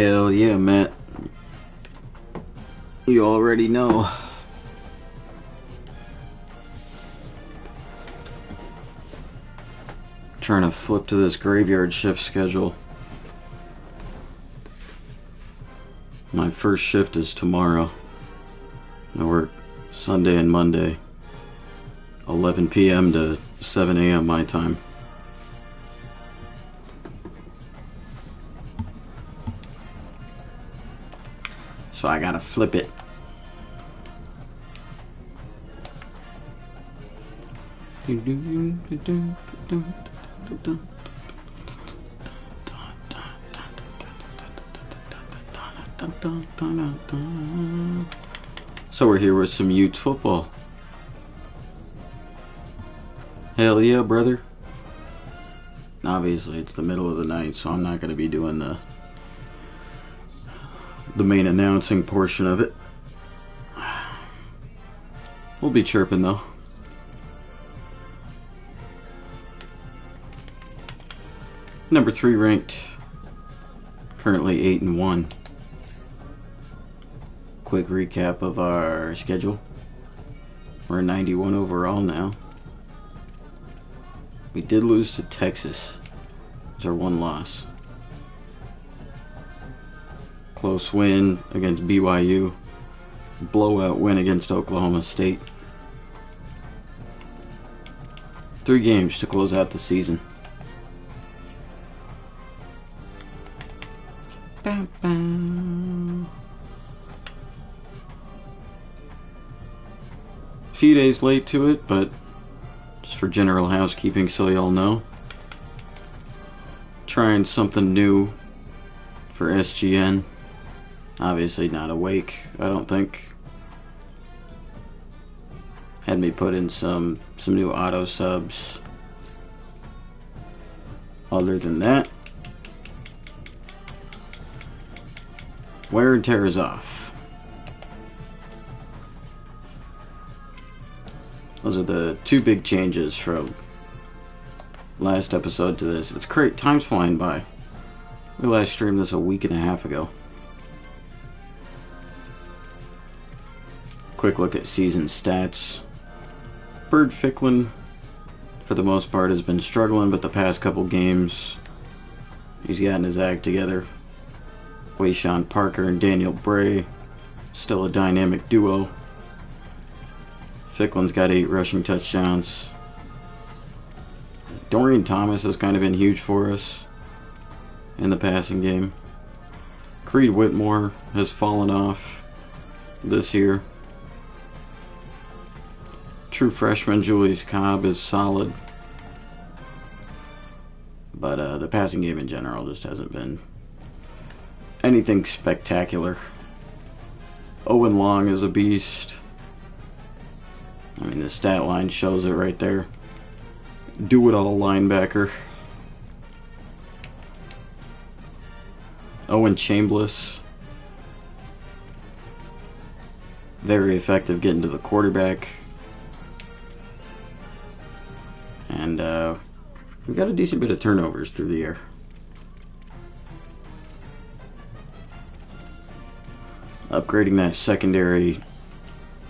Hell yeah, Matt. You already know. Trying to flip to this graveyard shift schedule. My first shift is tomorrow. I work Sunday and Monday, 11 p.m. to 7 a.m. my time. So I gotta flip it. So we're here with some Utes football. Hell yeah, brother. Obviously it's the middle of the night, so I'm not going to be doing the main announcing portion of it. We'll be chirping though. Number 3 ranked, currently 8-1. Quick recap of our schedule. We're 91 overall now. We did lose to Texas. It's our one loss. Close win against BYU. Blowout win against Oklahoma State. 3 games to close out the season. Bam, bam. Few days late to it, but just for general housekeeping so y'all know. Trying something new for SGN. Obviously not awake, I don't think. Had me put in some new auto subs. Other than that, wear and tear is off. Those are the 2 big changes from last episode to this. It's great. Time's flying by. We last streamed this a week and a half ago. Quick look at season stats. Bird Ficklin, for the most part, has been struggling, but the past couple games, he's gotten his act together. Wayshawn Parker and Daniel Bray, still a dynamic duo. Ficklin's got 8 rushing touchdowns. Dorian Thomas has kind of been huge for us in the passing game. Creed Whitmore has fallen off this year. True freshman Julius Cobb is solid. But the passing game in general just hasn't been anything spectacular. Owen Long is a beast. I mean, the stat line shows it right there. Do-it-all linebacker. Owen Chambliss. Very effective getting to the quarterback. And we've got a decent bit of turnovers through the air. Upgrading that secondary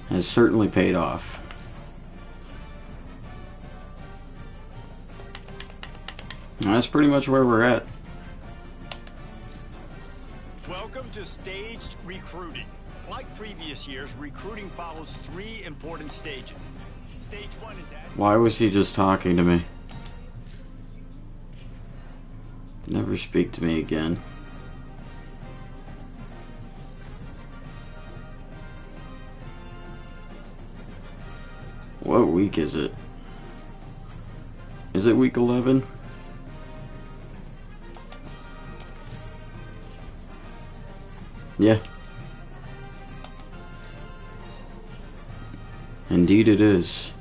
has certainly paid off. And that's pretty much where we're at. Welcome to staged recruiting. Like previous years, recruiting follows 3 important stages. Stage 1 is at... Why was he just talking to me? Never speak to me again. What week is it? Is it week 11? Yeah. Indeed it is.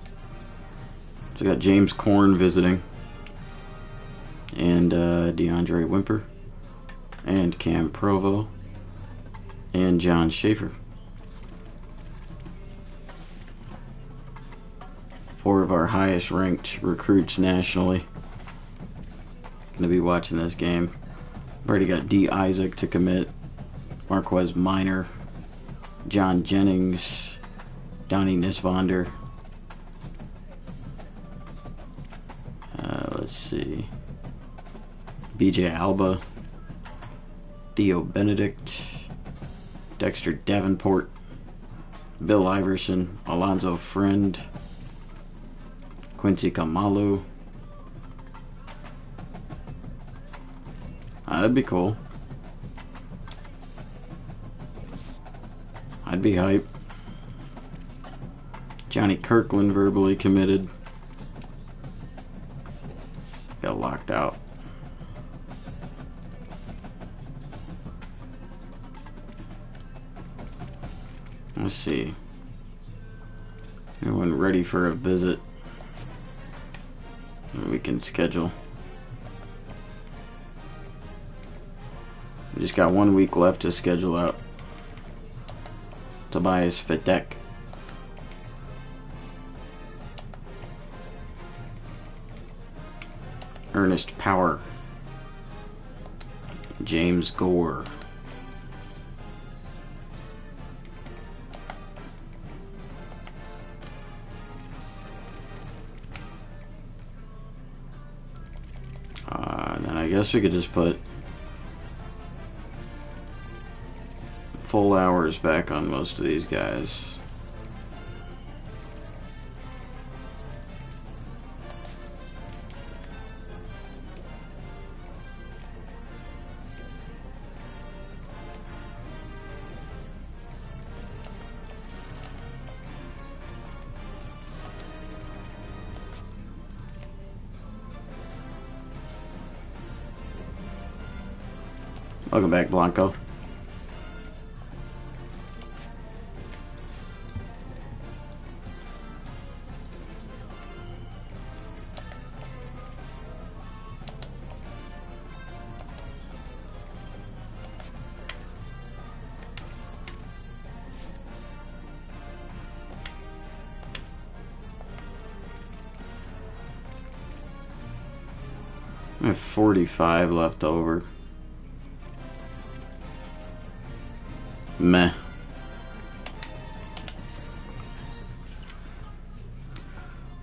So we got James Korn visiting. And DeAndre Wimper. And Cam Provo. And John Schaefer. 4 of our highest ranked recruits nationally. Gonna be watching this game. Already got D. Isaac to commit. Marquez Minor, John Jennings, Donnie Nisvander. Let's see. BJ Alba, Theo Benedict, Dexter Davenport, Bill Iverson, Alonzo Friend, Quincy Kamalu. That'd be cool. I'd be hype. Johnny Kirkland verbally committed. Got locked out. Let's see. Anyone ready for a visit? We can schedule. We just got 1 week left to schedule out. Tobias Fidek. Ernest Power. James Gore. Then I guess we could just put full hours back on most of these guys. Welcome back, Blanco. I have 45 left over. Meh.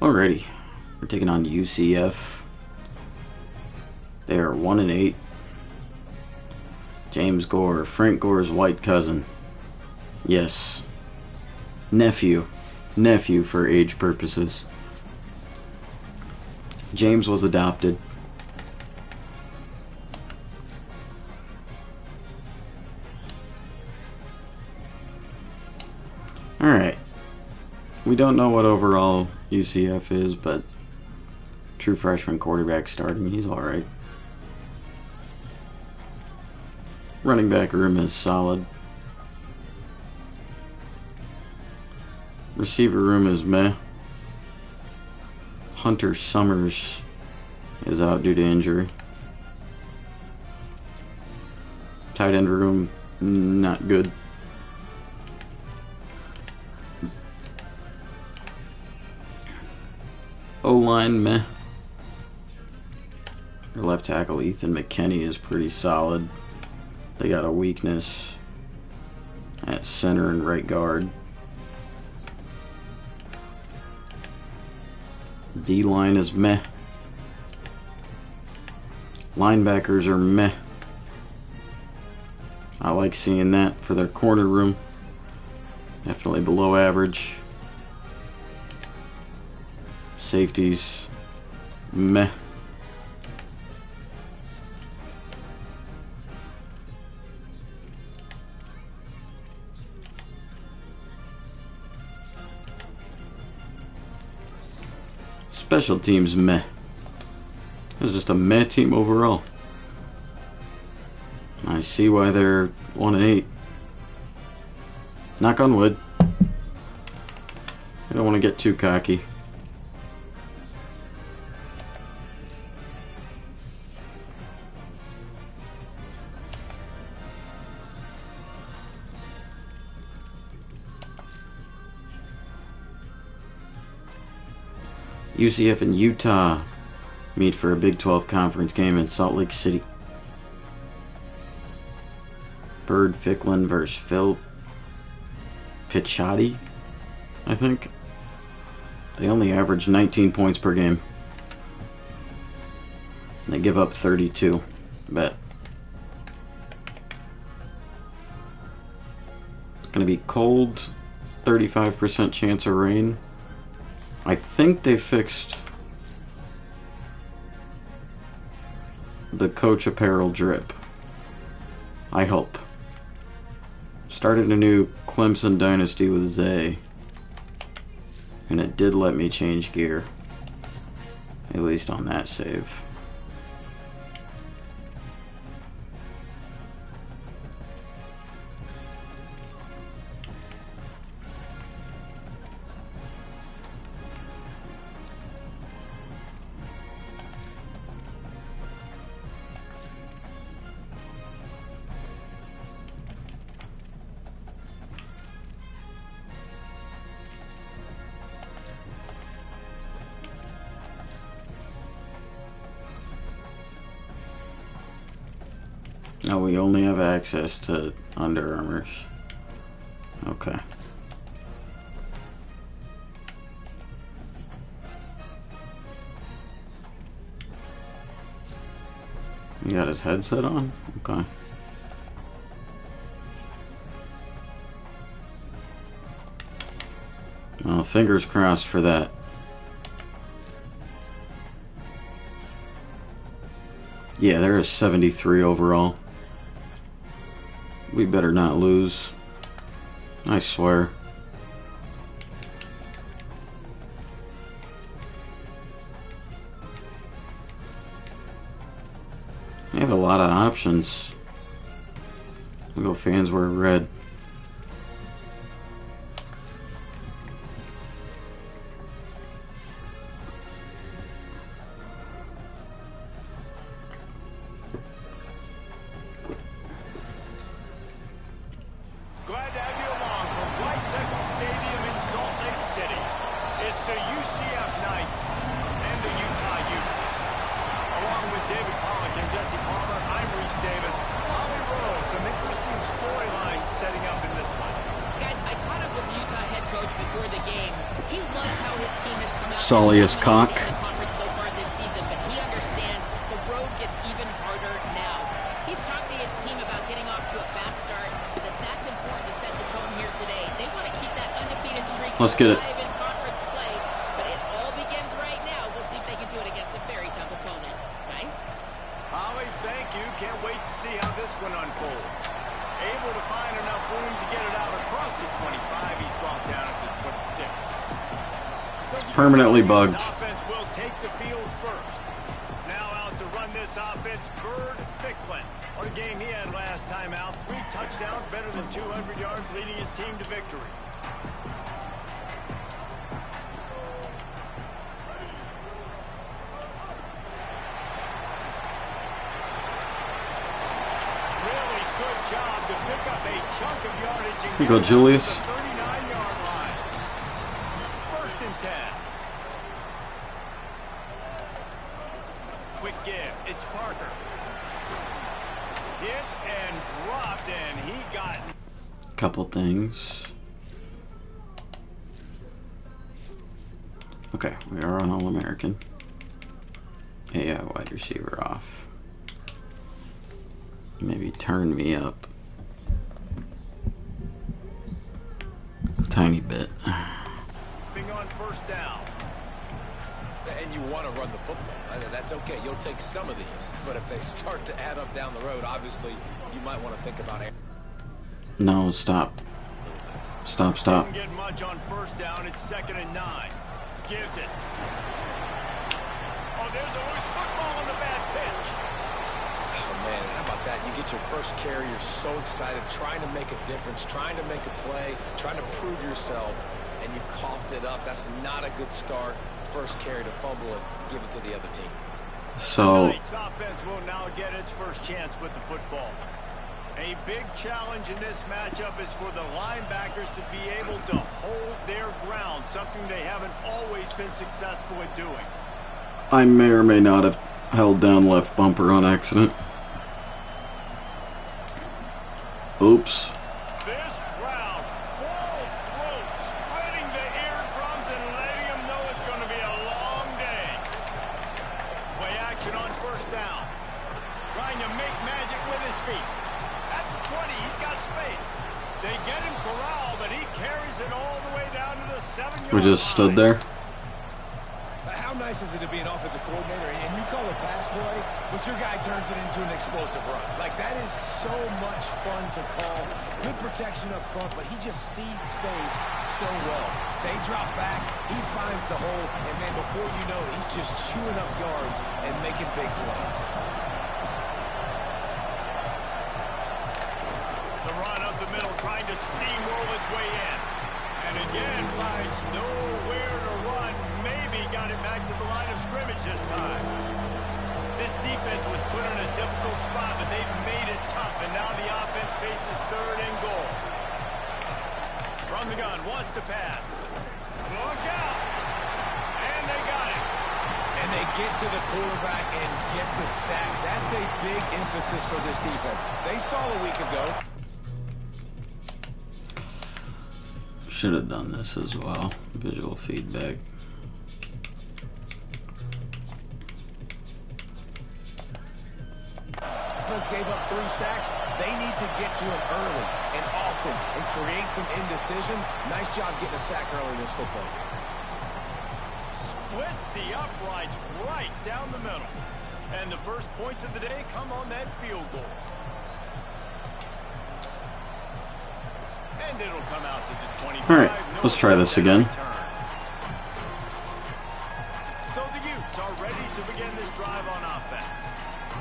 Alrighty, we're taking on UCF. They are 1-8. James Gore, Frank Gore's white cousin. Yes, nephew for age purposes. James was adopted. Alright, we don't know what overall UCF is, but true freshman quarterback starting, he's alright. Running back room is solid. Receiver room is meh. Hunter Summers is out due to injury. Tight end room, not good. O-line, meh. Their left tackle, Ethan McKinney, is pretty solid. They got a weakness at center and right guard. D-line is meh. Linebackers are meh. I like seeing that for their corner room. Definitely below average. Safeties, meh. Special teams, meh. It was just a meh team overall. I see why they're 1-8. Knock on wood. I don't want to get too cocky. UCF and Utah meet for a Big 12 conference game in Salt Lake City. Bird Ficklin versus Phil Picciotti, I think. They only average 19 points per game. They give up 32. Bet. It's going to be cold. 35% chance of rain. I think they fixed the coach apparel drip. I hope. Started a new Clemson Dynasty with Zay. And it did let me change gear. At least on that save. No, we only have access to Under Armours. Okay. He got his headset on? Okay. Well, fingers crossed for that. Yeah, there is 73 overall. We better not lose. I swear. They have a lot of options. We'll go fans wear red. Glad to have you along from Bicycle Stadium in Salt Lake City. It's the UCF Knights and the Utah Utes. Along with David Pollock and Jesse Palmer, I'm Reese Davis. Holly Rose, some interesting storylines setting up in this one. Guys, I caught up with the Utah head coach before the game. He loves how his team has come out Sullius cock. in the conference so far this season, but he understands the road gets even harder now. He's talked to his team about getting off to a fast start, that's important to set the tone here today. They want to keep that undefeated streak Let's get it. alive in conference play, but it all begins right now. We'll see if they can do it against a very tough opponent. Guys? Holly, thank you. Can't wait to see how this one unfolds. Able to find enough room to get it out across the 25. He's brought down at the 26. So Permanently bugged. Offense will take the field first. Now out to run this offense, Bird Ficklin. What a game he had last time out. 3 touchdowns, better than 200 yards, leading his team to victory. Really good job to pick up a chunk of yardage. Here you go, Julius. 39-yard line. 1st and 10. Quick give. It's Parker. Hit and dropped, and he got... Couple things. Okay, we are on All-American. Yeah, wide receiver off. Maybe turn me up a tiny bit. Being on 1st down. And you want to run the football. That's okay. You'll take some of these. But if they start to add up down the road, obviously, you might want to think about it. No, stop. Stop. Didn't get much on 1st down. It's 2nd and 9. Gives it. Oh, there's a loose football on the bad pitch. Oh, man, how about that? You get your first carry. You're so excited, trying to make a difference, trying to make a play, trying to prove yourself, and you coughed it up. That's not a good start. First carry to fumble it, give it to the other team. So, Tonight's offense will now get its first chance with the football. A big challenge in this matchup is for the linebackers to be able to hold their ground, something they haven't always been successful at doing. I may or may not have held down left bumper on accident. Oops. This crowd, full throat, spreading the eardrums and letting them know it's going to be a long day. Play action on first down. Trying to make magic with his feet. At the 20, he's got space. They get him corralled, but he carries it all the way down to the 7-yard line. We just stood there. How nice is it to be an offensive coordinator and you call a pass play, but your guy turns it into an explosive run? Like, that is so much fun to call. Good protection up front, but he just sees space so well. They drop back, he finds the holes, and then before you know it, he's just chewing up yards and making big plays. The run up the middle, trying to steamroll his way in. And again, finds nowhere to run. Maybe got it back to the line of scrimmage this time. This defense was put in a difficult spot, but they've made it tough. And now the offense faces 3rd and goal. From the gun, wants to pass. Look out! And they got it. And they get to the quarterback and get the sack. That's a big emphasis for this defense. They saw a week ago. Should have done this as well. Visual feedback. Offense gave up 3 sacks. They need to get to him early and often and create some indecision. Nice job getting a sack early in this football game. Splits the uprights right down the middle. And the first points of the day come on that field goal. And it'll come out to the 25. Alright, let's try this again. So the Utes are ready to begin this drive on offense.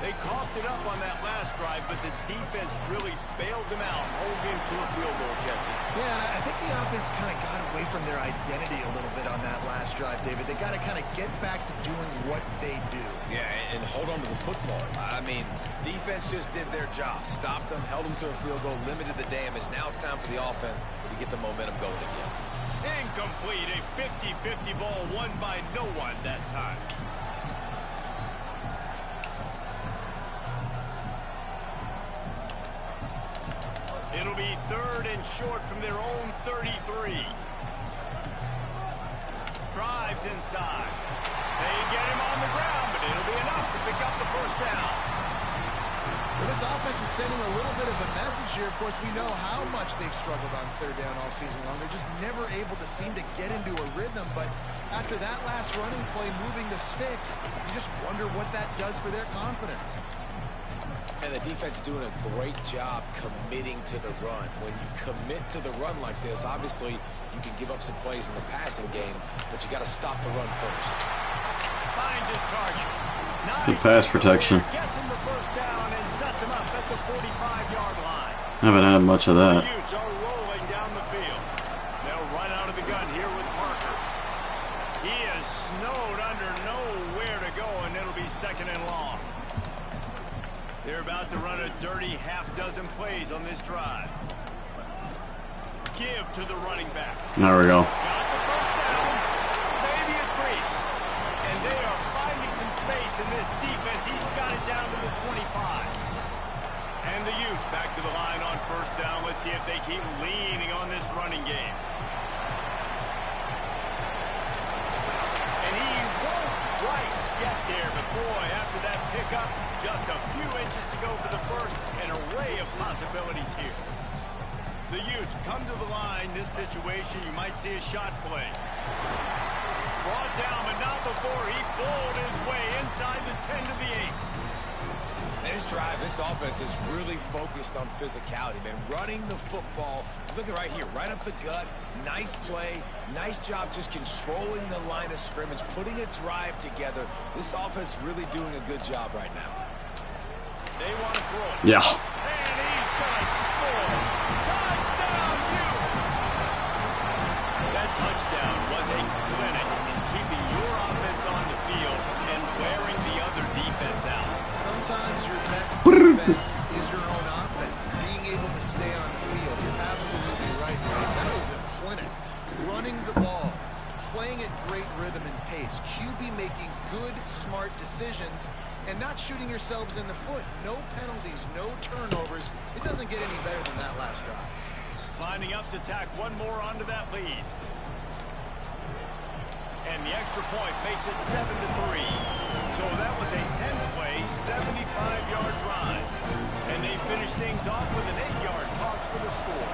They coughed it up on that last drive, but the defense really bailed them out, holding to a field goal, Jesse. Yeah, I think the offense kind of got away from their identity a little bit on that last drive, David. They got to kind of get back to doing what they do. Yeah, and hold on to the football. I mean, defense just did their job. Stopped them, held them to a field goal, limited the damage. Now it's time for the offense to get the momentum going again. Incomplete, a 50-50 ball won by no one that time. It'll be 3rd and short from their own 33. Drives inside. They get him on the ground, but it'll be enough to pick up the first down. Well, this offense is sending a little bit of a message here. Of course, we know how much they've struggled on 3rd down all season long. They're just never able to seem to get into a rhythm. But after that last running play, moving the sticks, you just wonder what that does for their confidence. And the defense doing a great job committing to the run. When you commit to the run like this, obviously you can give up some plays in the passing game, but you got to stop the run first. Finds his target. Good pass protection. Gets him the first down and sets him up at the 45-yard line. Haven't had much of that. The Utes are rolling down the field. They'll run out of the gun here with Parker. He is snowed under, nowhere to go, and it'll be 2nd and long. They're about to run a dirty half-dozen plays on this drive. Give to the running back. There we go. Got the first down, maybe a crease. And they are finding some space in this defense. He's got it down to the 25. And the Utes back to the line on first down. Let's see if they keep leaning on this running game. And he won't quite get there, but boy, after that pickup, just a few inches to go for the first. An array of possibilities here. The Utes come to the line. This situation, you might see a shot play. Brought down, but not before he bowled his way inside the 10 to the 8. This drive, this offense is really focused on physicality, man. Running the football. Look at right here, right up the gut. Nice play. Nice job just controlling the line of scrimmage, putting a drive together. This offense really doing a good job right now. They want to throw it. Yeah. And he's going to score. Touchdown, Utes! That touchdown was a clinic in keeping your offense on the field and wearing the other defense out. Sometimes your best defense is your own offense. Being able to stay on the field. You're absolutely right, Bryce. That was a clinic. Running the ball, playing playing at great rhythm and pace. QB making good, smart decisions and not shooting yourselves in the foot. No penalties, no turnovers. It doesn't get any better than that last drive. Lining up to tack one more onto that lead. And the extra point makes it 7-3. So that was a 10-play, 75-yard drive. And they finish things off with an 8-yard toss for the score.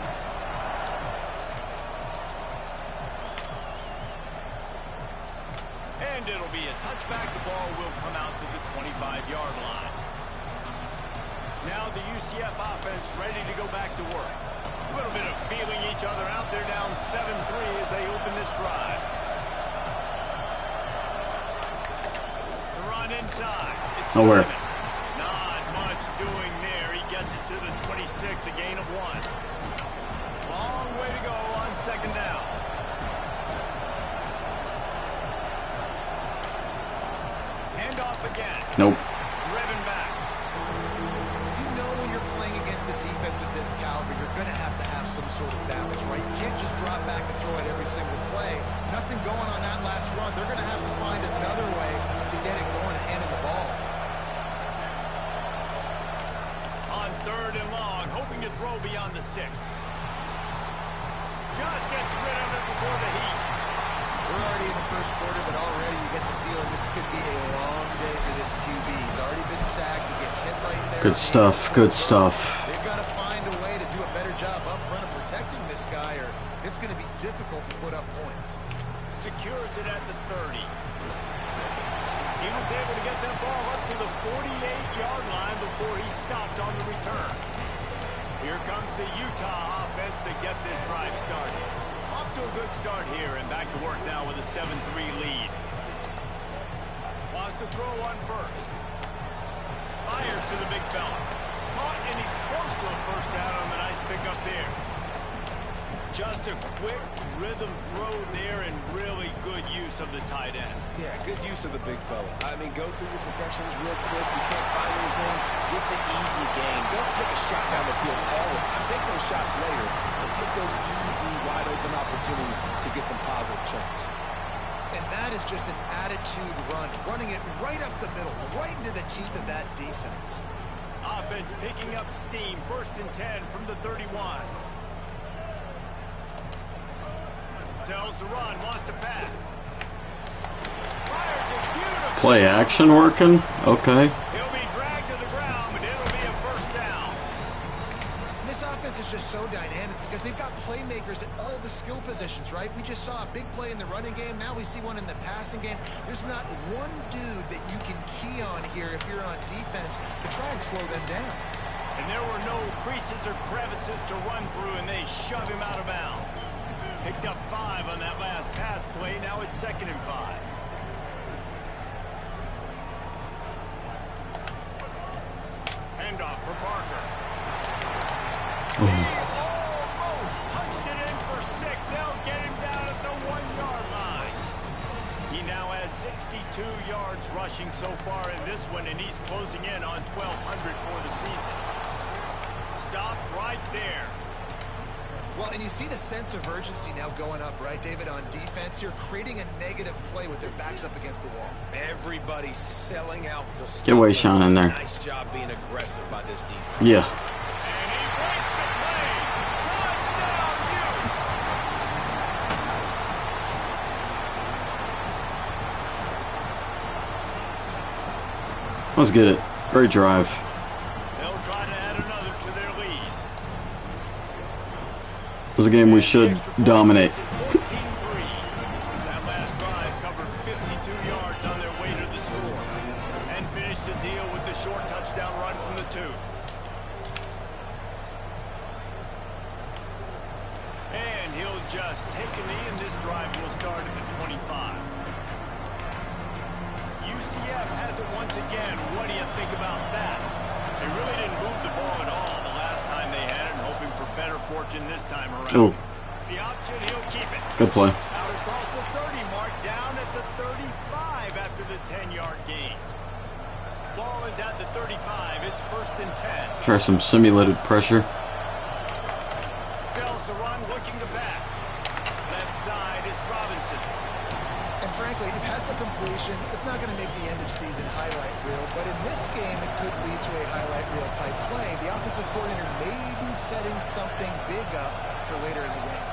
And it'll be a touchback. The ball will come out to the 25-yard line. Now the UCF offense ready to go back to work. A little bit of feeling each other out there, down 7-3 as they open this drive. The run inside. It's Nowhere. Not much doing there. He gets it to the 26, a gain of 1. Long way to go on second down. Handoff again. Nope. Driven back. You know when you're playing against a defense of this caliber, you're going to have some sort of balance, right? You can't just drop back and throw it every single play. Nothing going on that last run. They're going to have to find another way to get it going and handing the ball. On 3rd and long, hoping to throw beyond the sticks. Just gets rid of it before the heat. We're already in the first quarter, but already you get the feeling this could be a long day for this QB. He's already been sacked. He gets hit right there. Good stuff. Good stuff. They've got to find a way to do a better job up front of protecting this guy, or it's going to be difficult to put up points. Secures it at the 30. He was able to get that ball up to the 48-yard line before he stopped on the return. Here comes the Utah offense to get this drive started. Off to a good start here and back to work now with a 7-3 lead. Wants to throw on first. Fires to the big fella. Caught, and he's close to a first down on the nice pickup there. Just a quick rhythm throw there and really good use of the tight end. Yeah, good use of the big fella. I mean, go through your progressions real quick. You can't find anything, get the easy gain. Don't take a shot down the field all the time. Take those shots later, but take those easy, wide-open opportunities to get some positive chunks. And that is just an attitude run, running it right up the middle, right into the teeth of that defense. Offense picking up steam. 1st and 10 from the 31. Tells the run, wants to pass. Fires it beautifully. Play action working? Okay. He'll be dragged to the ground, but it'll be a first down. This offense is just so dynamic because they've got playmakers at all the skill positions, right? We just saw a big play in the running game. Now we see one in the passing game. There's not one dude that you can key on here if you're on defense to try and slow them down. And there were no creases or crevices to run through, and they shove him out of bounds. Picked up 5 on that last pass play. Now it's 2nd and 5. Handoff for Parker. He almost punched it in for 6. They'll get him down at the 1-yard line. He now has 62 yards rushing so far in this one, and he's closing in on 1,200 for the season. Stopped right there. Well, and you see the sense of urgency now going up, right, David, on defense here, creating a negative play with their backs up against the wall. Everybody's selling out to stop. Get away, Sean, in there. Nice job being aggressive by this defense. Yeah. And he breaks the play. Touchdown, Utes. Let's get it. Great drive. They'll try to add another to their lead. It was a game we should dominate. 14-3. That last drive covered 52 yards on their way to the score and finished the deal with the short touchdown run from the 2. And he'll just take a knee, and this drive will start at the 25. UCF has it once again. What do you think about that? They really didn't move the ball at all the last time they had it, and hoping for better fortune this time around. Oh. The option, he'll keep it. Good play. Out across the 30 mark, down at the 35 after the 10-yard gain. Ball is at the 35. It's 1st and 10. Try some simulated pressure. Sells the run, looking to back. Left side is Robinson. frankly, that's a completion. It's not going to make the end of season highlight reel, but in this game, it could lead to a highlight reel type play. The offensive coordinator may be setting something big up for later in the game.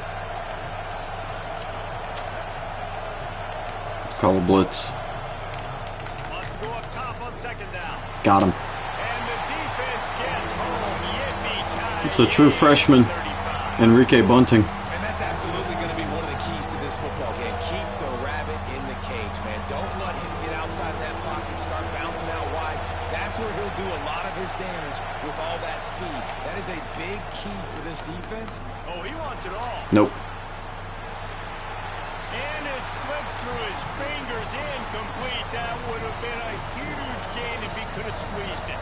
Call a blitz. Wants to go up top on second down. Got him. And the defense gets home. Yippee-ki-yay. It's a true freshman, 35. Enrique Bunting. And that's absolutely going to be one of the keys to this football game. Keep the rabbit in the cage, man. Don't let him get outside that pocket, start bouncing out wide. That's where he'll do a lot of his damage with all that speed. That is a big key for this defense. Oh, he wants it all. Nope. And it slips through his fingers, incomplete. That would have been a huge gain if he could have squeezed it.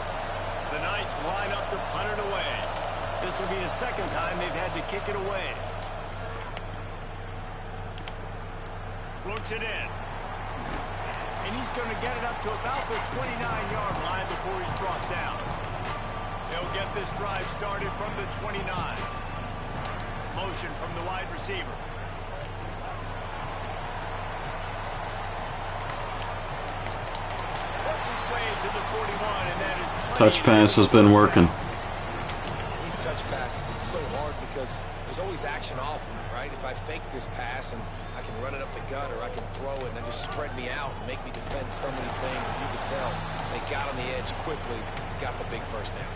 The Knights line up to punt it away. This will be the second time they've had to kick it away. Looks it in. And he's going to get it up to about the 29-yard line before he's brought down. They'll get this drive started from the 29. Motion from the wide receiver. Touch pass has been working. These touch passes, it's so hard because there's always action off of it, right? If I fake this pass and I can run it up the gut or I can throw it and then just spread me out and make me defend so many things, you can tell they got on the edge quickly, got the big first down.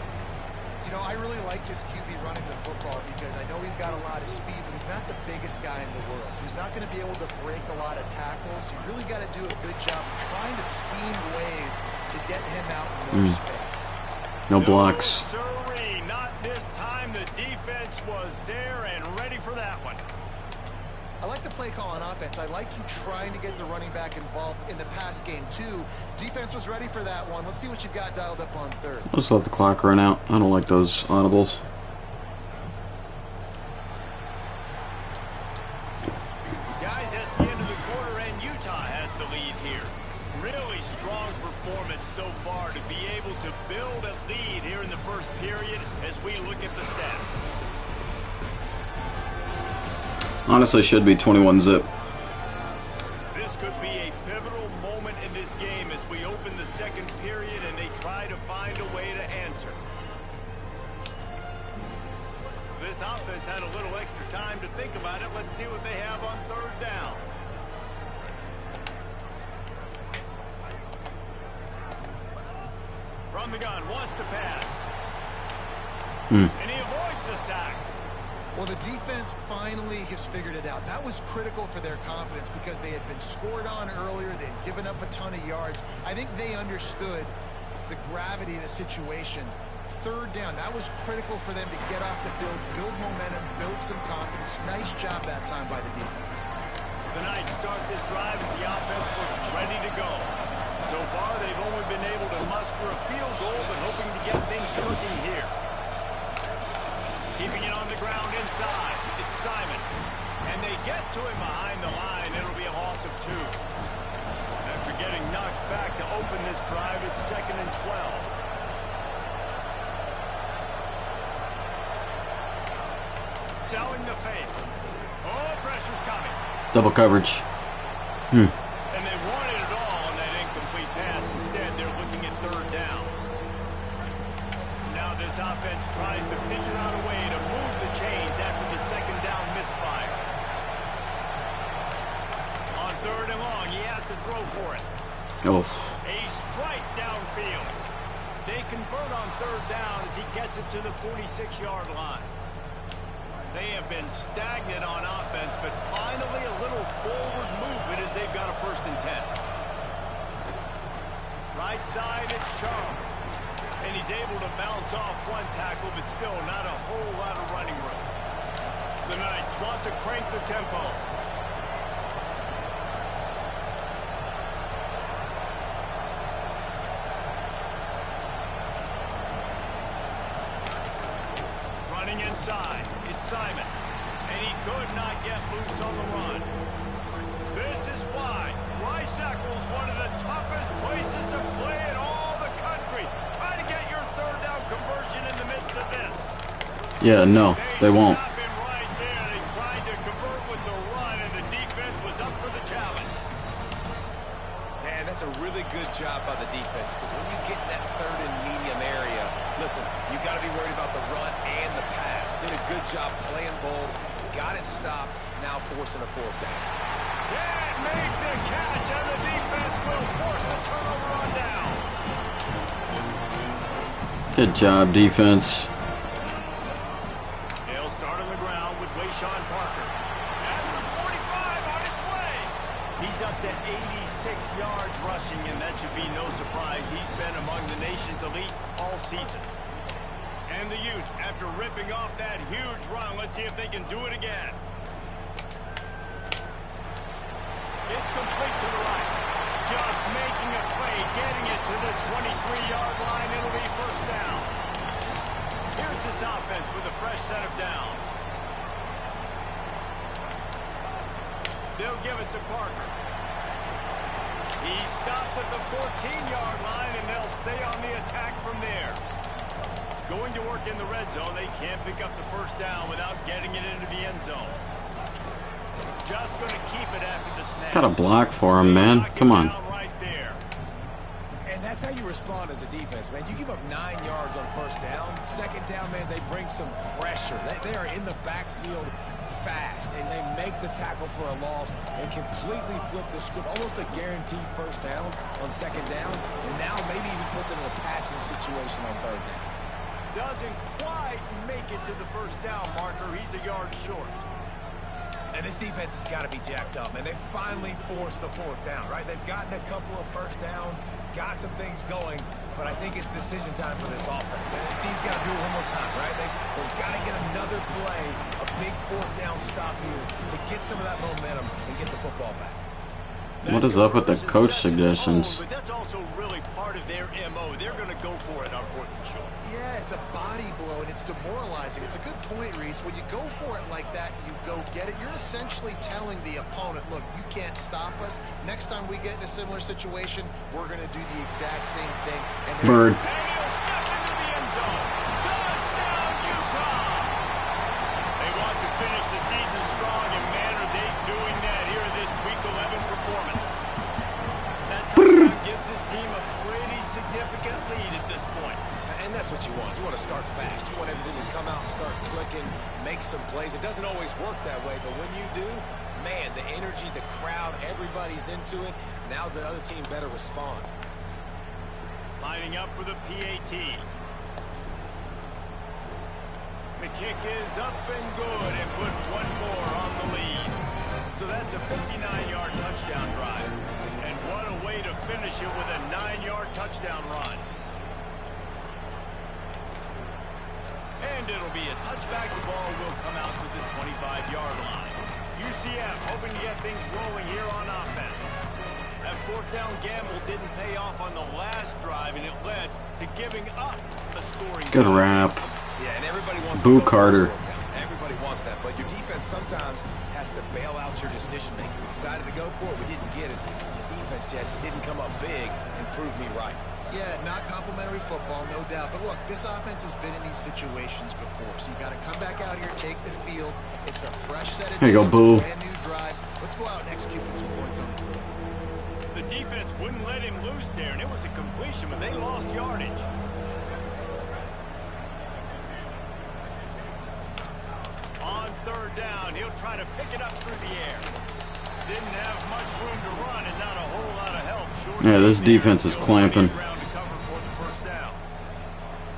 You know, I really like this QB running the football because I know he's got a lot of speed, but he's not the biggest guy in the world. So he's not going to be able to break a lot of tackles. So you really got to do a good job of trying to scheme ways to get him out in more space. No blocks. No, sirree, not this time. The defense was there and ready for that one. I like the play call on offense. I like you trying to get the running back involved in the pass game, too. Defense was ready for that one. Let's see what you've got dialed up on third. I'll just let the clock run out. I don't like those audibles. Guys, that's the end of the quarter, and Utah has the lead here. Really strong performance so far to be able to build a lead here in the first period as we look at the stats. Honestly, should be 21-zip. This could be a pivotal moment in this game as we open the second period and they try to find a way to answer. This offense had a little extra time to think about it. Let's see what they have on third down. From the gun, wants to pass. And he avoids the sack. Well, the defense finally has figured it out. That was critical for their confidence because they had been scored on earlier. They had given up a ton of yards. I think they understood the gravity of the situation. Third down, that was critical for them to get off the field, build momentum, build some confidence. Nice job that time by the defense. The Knights start this drive as the offense looks ready to go. So far, they've only been able to muster a field goal, but hoping to get things cooking here. Keeping it on the ground inside. It's Simon. And they get to him behind the line. It'll be a loss of 2. After getting knocked back to open this drive, it's 2nd and 12. Selling the fake. Oh, pressure's coming. Double coverage. And they wanted it all on that incomplete pass. Instead, they're looking at third down. Now this offense tries to figure out a way to move the chains after the second down misfire. On third and long, he has to throw for it. Oh. A strike downfield. They convert on third down as he gets it to the 46-yard line. They have been stagnant on offense, but finally a little forward movement as they've got a 1st and 10. Right side, it's Charles. And he's able to bounce off one tackle, but still not a whole lot of running room. The Knights want to crank the tempo. Running inside, it's Simon. And he could not get loose on the run. This is why Rice-Eccles, one of the toughest places to play in all the country. Try to get your third down conversion in the midst of this. Yeah, no, they won't. Stop him right there. They tried to convert with the run, and the defense was up for the challenge. Man, that's a really good job by the defense, because when you get in that third and medium area, listen, you got to be worried about the run and the pass. Did a good job playing bold, got it stopped, now forcing a fourth down. Can't make the catch, and the defense will force the turnover on downs. Good job, defense. They'll start on the ground with Wayshawn Parker. And the 45 on its way. He's up to 86 yards rushing, and that should be no surprise. He's been among the nation's elite all season. And the Utes, after ripping off that huge run, let's see if they can do it again. It's complete to the right. Just making a play, getting it to the 23-yard line. It'll be first down. Here's this offense with a fresh set of downs. They'll give it to Parker. He stopped at the 14-yard line, and they'll stay on the attack from there. Going to work in the red zone, they can't pick up the first down without getting it into the end zone. Just going to keep it after the snap. Got a block for him, man. Come on. Right there. And that's how you respond as a defense, man. You give up 9 yards on first down. Second down, man, they bring some pressure. They are in the backfield fast, and they make the tackle for a loss and completely flip the script. Almost a guaranteed first down on second down, and now maybe even put them in a passing situation on third down. Doesn't quite make it to the first down marker. He's a yard short. And this defense has got to be jacked up, man. They finally forced the fourth down, right? They've gotten a couple of first downs, got some things going, but I think it's decision time for this offense. And this team's got to do it one more time, right? They've got to get another play, a big fourth down stop here to get some of that momentum and get the football back. What is up with the coach suggestions? But that's also really part of their MO. They're going to go for it on fourth and short. Yeah, it's a body blow, and it's demoralizing. It's a good point, Reese. When you go for it like that, you go get it. You're essentially telling the opponent, look, you can't stop us. Next time we get in a similar situation, we're going to do the exact same thing. And Bird. And he'll step into the end zone. Touchdown, Utah! They want to finish the season strong, and man, are they doing that here in this Week 11 performance. That touchdown gives his team a pretty significant lead at this point. And that's what you want. You want to start fast. You want everything to come out and start clicking, make some plays. It doesn't always work that way, but when you do, man, the energy, the crowd, everybody's into it. Now the other team better respond. Lining up for the PAT. The kick is up and good, and put one more on the lead. So that's a 59-yard touchdown drive. And what a way to finish it with a 9-yard touchdown run. And it'll be a touchback. The ball will come out to the 25-yard line. UCF hoping to get things rolling here on offense. That fourth down gamble didn't pay off on the last drive, and it led to giving up a scoring. Good wrap. Yeah, and everybody wants Boo to go Carter. for it. Everybody wants that, but your defense sometimes has to bail out your decision-making. We decided to go for it. We didn't get it. The defense, Jesse, didn't come up big and prove me right. Yeah, not complimentary football, no doubt. But look, this offense has been in these situations before. So you got to come back out here, take the field. It's a fresh set of There you go, Boo. brand new drive. Let's go out and execute with some points on the board. The defense wouldn't let him loose there, and it was a completion, but they lost yardage. On third down, he'll try to pick it up through the air. Didn't have much room to run and not a whole lot of help. Short Yeah, this defense is clamping. ground to cover for the first down.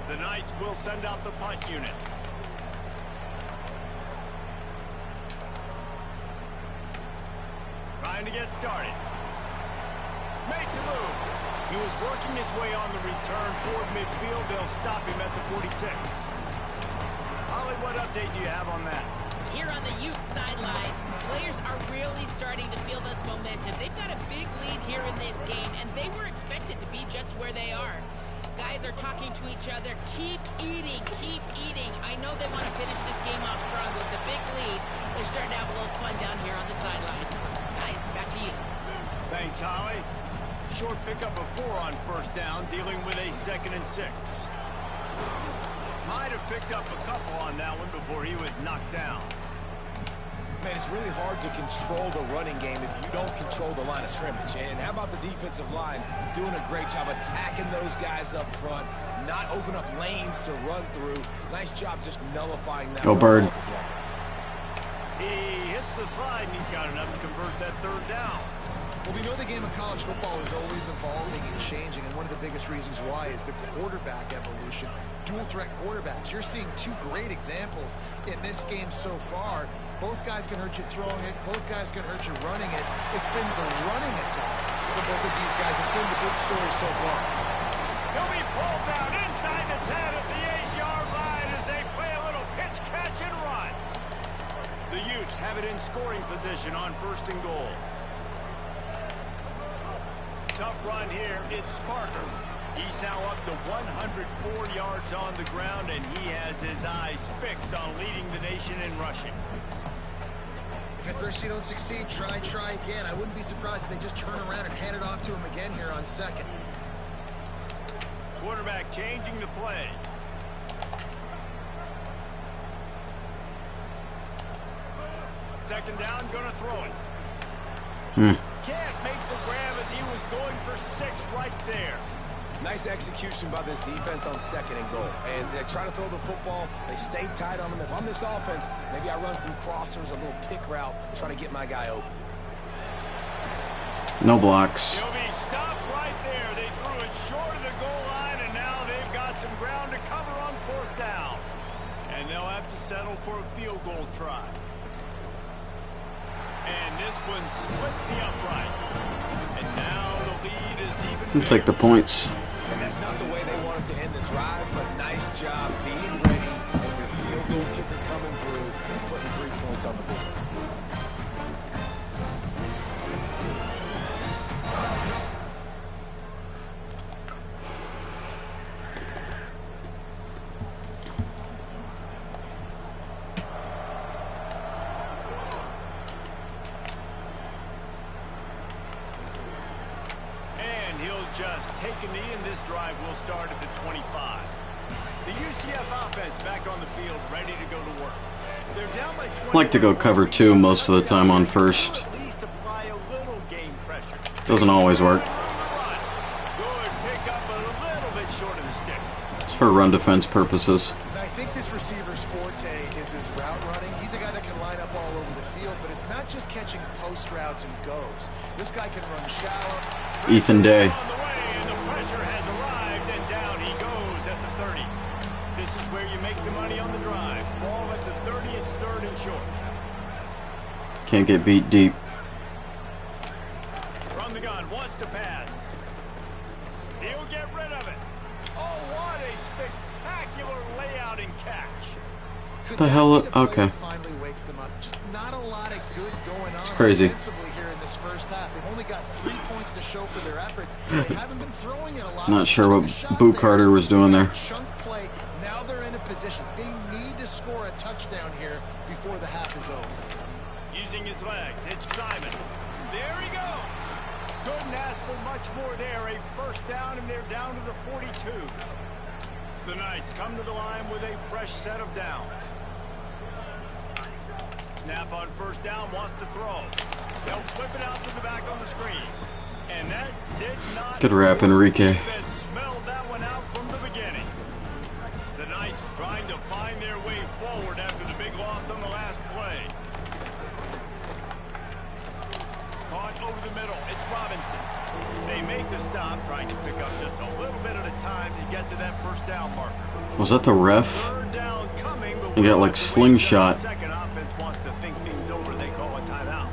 The Knights will send out the punt unit. Trying to get started. Makes a move. He was working his way on the return toward midfield. They'll stop him at the 46. Holly, what update do you have on that? Here on the Utes sideline, players are really starting to feel this momentum. They've got a big lead here in this game, and they were expected to be just where they are. Guys are talking to each other. Keep eating, keep eating. I know they want to finish this game off strong with a big lead. They're starting to have a little fun down here on the sideline. Guys, back to you. Thanks, Holly. Short pickup of 4 on first down, dealing with a 2nd and 6. Might have picked up a couple on that one before he was knocked down. Man, it's really hard to control the running game if you don't control the line of scrimmage. And how about the defensive line doing a great job attacking those guys up front, not open up lanes to run through. Nice job just nullifying that. Go Bird. Altogether. He hits the slide, and he's got enough to convert that third down. Well, we know the game of college football is always evolving and changing, and one of the biggest reasons why is the quarterback evolution. Dual threat quarterbacks. You're seeing two great examples in this game so far. Both guys can hurt you throwing it. Both guys can hurt you running it. It's been the running attack for both of these guys. It's been the big story so far. He'll be pulled down inside the 10 at the 8-yard line as they play a little pitch, catch, and run. The Utes have it in scoring position on 1st and goal. Tough run here. It's Parker. He's now up to 104 yards on the ground, and he has his eyes fixed on leading the nation in rushing. If at first you don't succeed, try again. I wouldn't be surprised if they just turn around and hand it off to him again here on 2nd. Quarterback changing the play. Second down, gonna throw it. Can't make the grab as he was going for 6 right there. Nice execution by this defense on 2nd and goal. And they try to throw the football. They stay tight on him. If I'm this offense, maybe I run some crossers, a little pick route, try to get my guy open. No blocks. He'll be stopped right there. They threw it short of the goal line, and now they've got some ground to cover on 4th down. And they'll have to settle for a field goal try. And this one splits the uprights. And now the lead is even. We'll take the points. And that's not the way they wanted to end the drive, but nice job being ready and your field goal kicker coming through and putting 3 points on the board. Just take a knee, and this drive will start at the 25. The UCF offense back on the field, ready to go to work. They're down by 20. I like to go cover 2 most of the time on 1st. At least apply a little game pressure. Doesn't always work. Good pick up a little bit short of the sticks. It's for run defense purposes. And I think this receiver's forte is his route running. He's a guy that can line up all over the field, but it's not just catching post routes and goes. This guy can run shallow. Ethan Day. On the way, and the pressure has arrived, and down he goes at the 30. This is where you make the money on the drive. Ball at the 30, it's 3rd and short. Can't get beat deep. From the gun, wants to pass. He'll get rid of it. Oh, what a spectacular layout and catch. Could The that hell? be the play Okay. that finally wakes them up? Just not a lot of good going on. It's crazy. Offensively here in this first half. They've only got 3 points to show for their efforts. They haven't been throwing it a lot. Not sure what Took a shot Boo there. Carter was doing there. Chunk play. Now they're in a position. They need to score a touchdown here before the half is over. Using his legs, it's Simon. There he goes. Couldn't ask for much more there. A 1st down, and they're down to the 42. The Knights come to the line with a fresh set of downs. Snap on 1st down, wants to throw. They'll flip it out to the back on the screen. And that did not. Good rap, Enrique. Defense smelled that one out from the beginning. The Knights trying to find their way forward after the big loss on the last play. Caught over the middle. It's Robinson. They make the stop, trying to pick up just a little bit at a time to get to that 1st down marker. Was that the ref? 3rd down coming, but He got like slingshot. Second offense wants to think things over. They call a timeout.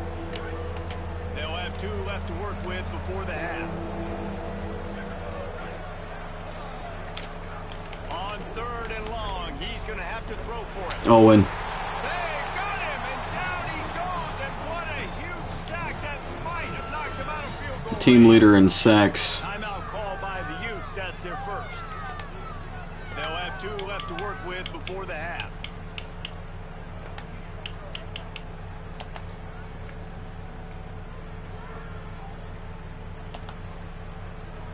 They'll have 2 left to work with before the half. On 3rd and long, he's going to have to throw for it. Owen. They got him, and down he goes, and what a huge sack that might have knocked him out of field goal. Team leader in sacks. Timeout call by the Utes. That's their first. They'll have 2 left to work with before the half.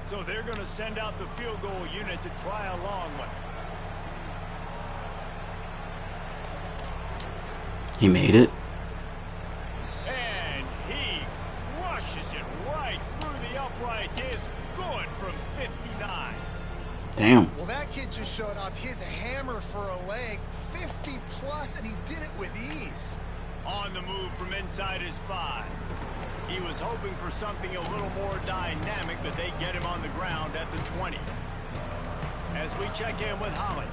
So they're going to send out the field goal unit to try a long one. He made it. upright is good from 59. Damn. Well, that kid just showed off his hammer for a leg, 50 plus, and he did it with ease. On the move from inside his 5. He was hoping for something a little more dynamic, but they get him on the ground at the 20. As we check in with Holly.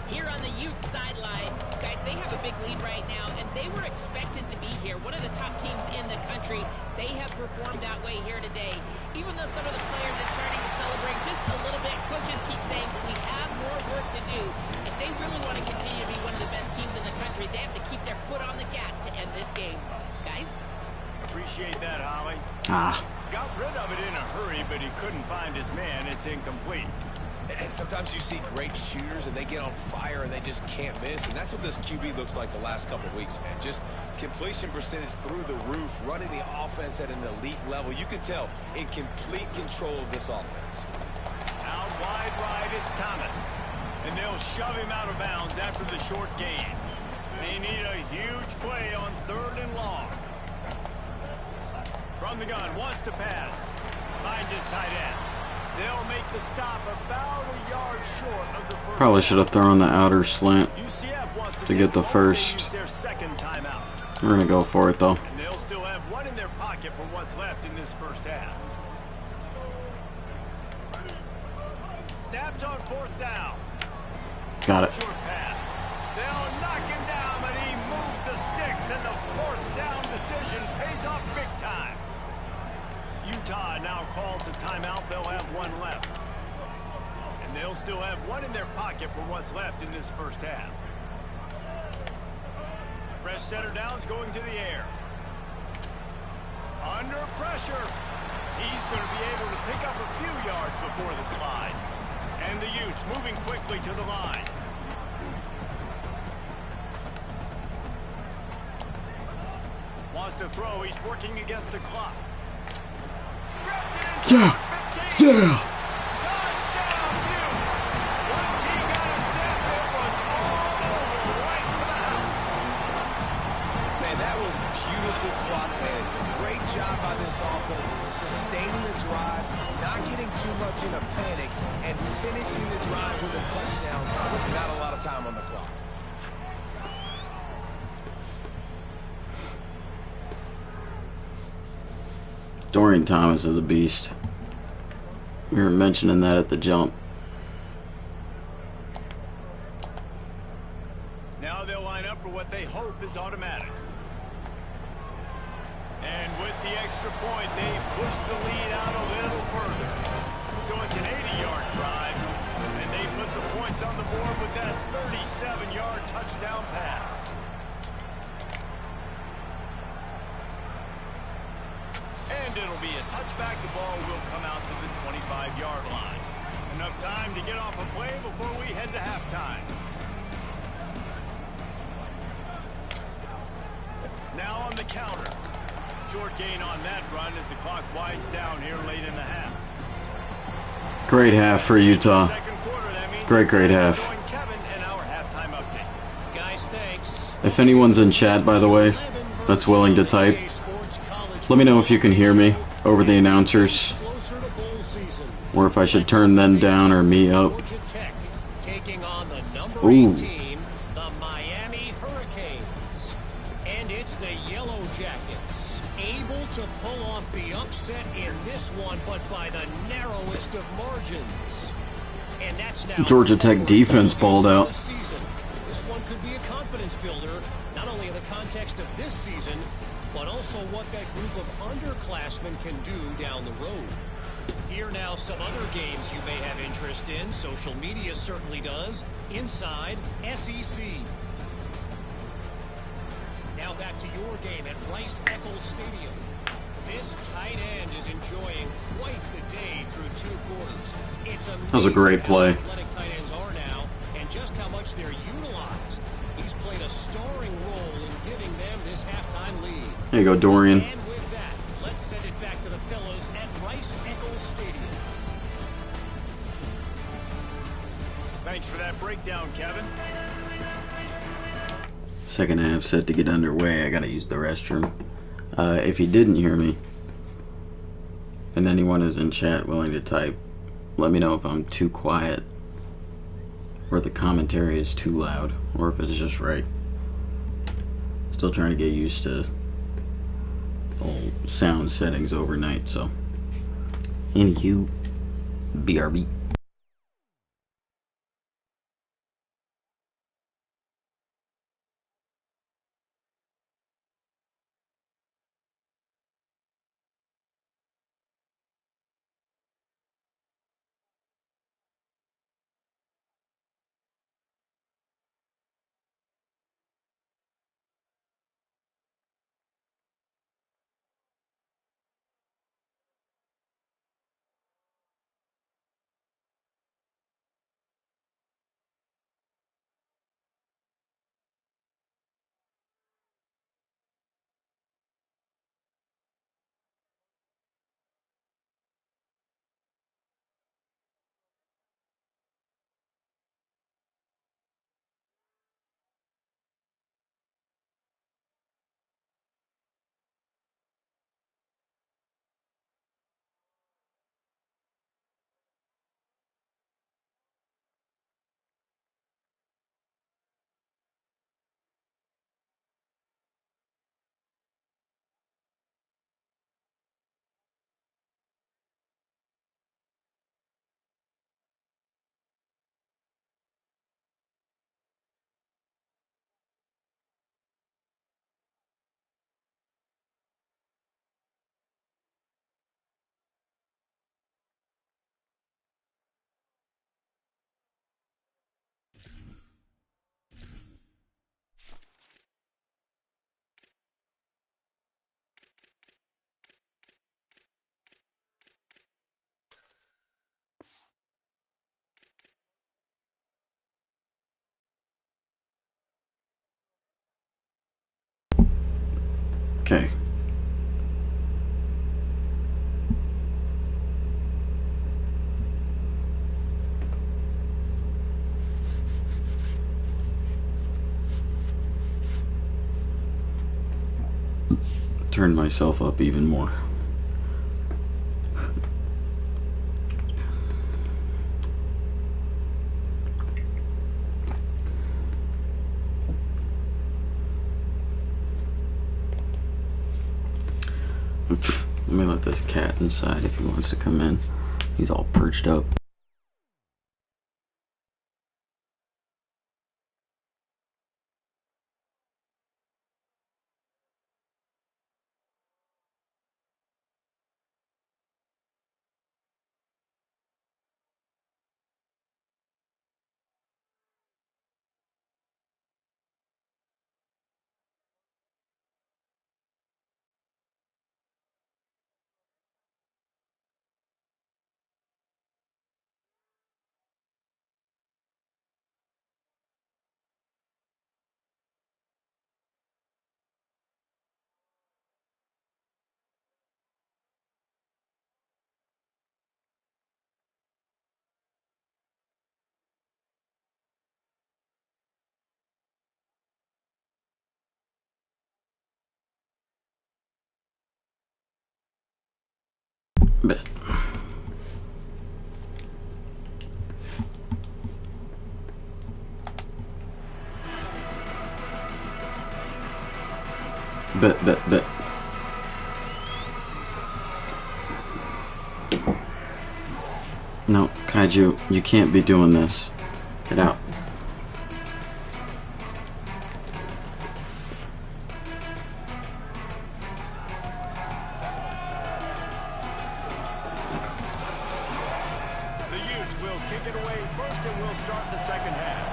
Here on the Utes sideline, guys, they have a big lead right now, and they were expected to be here. One of the top teams in the country. They have performed that way here today. Even though some of the players are starting to celebrate just a little bit, coaches keep saying we have more work to do. If they really want to continue to be one of the best teams in the country, they have to keep their foot on the gas to end this game. Guys? Appreciate that, Holly. Got rid of it in a hurry, but he couldn't find his man. It's incomplete. And sometimes you see great shooters and they get on fire and they just can't miss. And that's what this QB looks like the last couple of weeks, man. Just completion percentage through the roof, running the offense at an elite level. You can tell in complete control of this offense. Out wide right, it's Thomas. And they'll shove him out of bounds after the short gain. They need a huge play on 3rd and long. From the gun, wants to pass. Finds his tight end. They'll make the stop about a yard short of the first. Probably should have thrown the outer slant UCF wants to get the first. use their second timeout. We're gonna go for it though. And they'll still have one in their pocket for what's left in this first half. Snapped on 4th down. Got it. Short pass. They'll knock him down, but he moves the sticks, and the 4th down decision pays off big time. Utah now calls a timeout. They'll have one left. And they'll still have one in their pocket for what's left in this first half. Fresh center downs going to the air. Under pressure. He's going to be able to pick up a few yards before the slide. And the Utes moving quickly to the line. Wants to throw. He's working against the clock. Yeah. Yeah. Touchdown, Utes. Once he got a step, it was all over right to the house. Man, that was beautiful clock management. Great job by this offense, sustaining the drive, not getting too much in a panic, and finishing the drive with a touchdown with not a lot of time on the clock. Dorian Thomas is a beast. We were mentioning that at the jump. Now they'll line up for what they hope is automatic. And with the extra point, they push the lead out a little further. So it's an 80-yard drive, and they put the points on the board with that 37-yard touchdown pass. And it'll be a touchback. The ball will come out to the 25-yard line. Enough time to get off a play before we head to halftime. Now on the counter. Short gain on that run as the clock winds down here late in the half. Great half for Utah. Second quarter, that means Great half. Kevin and our halftime update. Guys, thanks. If anyone's in chat, by the way, that's willing to type, let me know if you can hear me over the announcers, or if I should turn them down or me up. Taking on the number 8 Ooh. team, the Miami Hurricanes. And it's the Yellow Jackets, able to pull off the upset in this one, but by the narrowest of margins. And that's now Georgia Tech defense balled out. This one could be a confidence builder, not only in the context of this season, but also what that group of underclassmen can do down the road. Here now some other games you may have interest in. Social media certainly does. Inside SEC. Now back to your game at Rice-Eccles Stadium. This tight end is enjoying quite the day through 2 quarters. It's That was a great play. how athletic tight ends are now and just how much they're utilized. He's played a starring role in giving them this halftime lead. There you go, Dorian. And with that, let's send it back to the fellas at Rice-Eccles Stadium. Thanks for that breakdown, Kevin. Second half set to get underway. I gotta use the restroom. If you didn't hear me, and anyone is in chat willing to type, let me know if I'm too quiet or the commentary is too loud or if it's just right. Still trying to get used to all sound settings overnight, so anywho, BRB. Okay. Turn myself up even more. Let me let this cat inside if he wants to come in. He's all perched up. Bet. Bet. No, Kaiju, you can't be doing this. Get out. The Utes will kick it away first and we'll start the second half.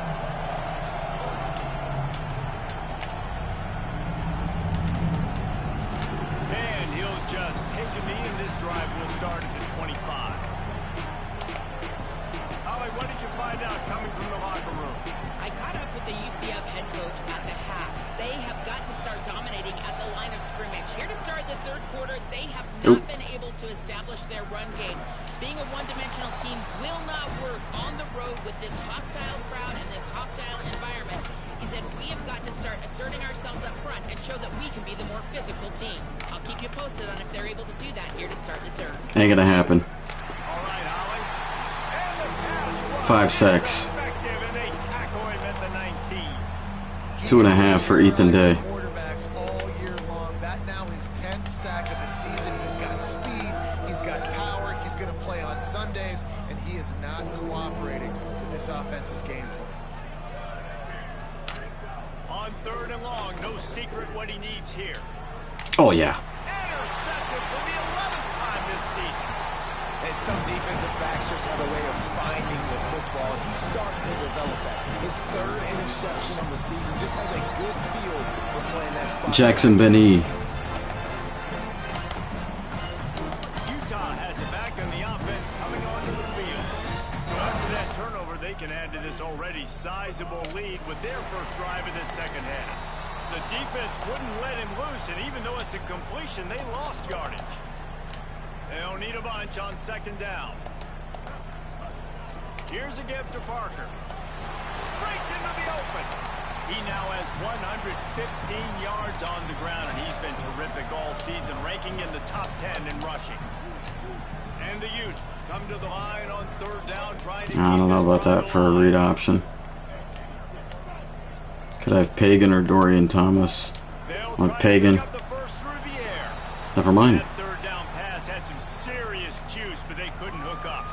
And he'll just take a knee and this drive will start at the 25. Ollie, what did you find out coming from the locker room? I caught up with the UCF head coach at the half. They have got to start dominating at the line of scrimmage. Here to start the third quarter, they have not been able to establish their run game. Being a one-dimensional team will not work on the road with this hostile crowd and this hostile environment. He's said we have got to start asserting ourselves up front and show that we can be the more physical team. I'll keep you posted on if they're able to do that here to start the third. Ain't gonna happen. All right, Holly. And the pass rush 5 is sacks. effective, and they tackle him at the 19. 2.5 for Ethan Day. Quarterbacks all year long. That now his 10th sack of the season. He's got speed. He's got power. He's going to play on Sundays, and he is not cooperating with this offense's game plan. On 3rd and long, no secret what he needs here. Oh yeah. Intercepted for the 11th time this season. And some defensive backs just have a way of finding the football. He's starting to develop that. His 3rd interception on the season just has a good feel for playing that spot. Jackson Benny. Utah has it back on the offense coming onto the field. So after that turnover, they can add to this already sizable lead with their first drive of this second half. The defense wouldn't let him loose, and even though it's a completion, they lost yardage. They'll need a bunch on 2nd down. Here's a gift to Parker. Breaks into the open. He now has 115 yards on the ground, and he's been terrific all season, ranking in the top 10 in rushing. And the Utes come to the line on 3rd down, trying to I don't know about that for a read option. Could I have Pagan or Dorian Thomas? Or Pagan. Never mind. That 3rd down pass had some serious juice, but they couldn't hook up.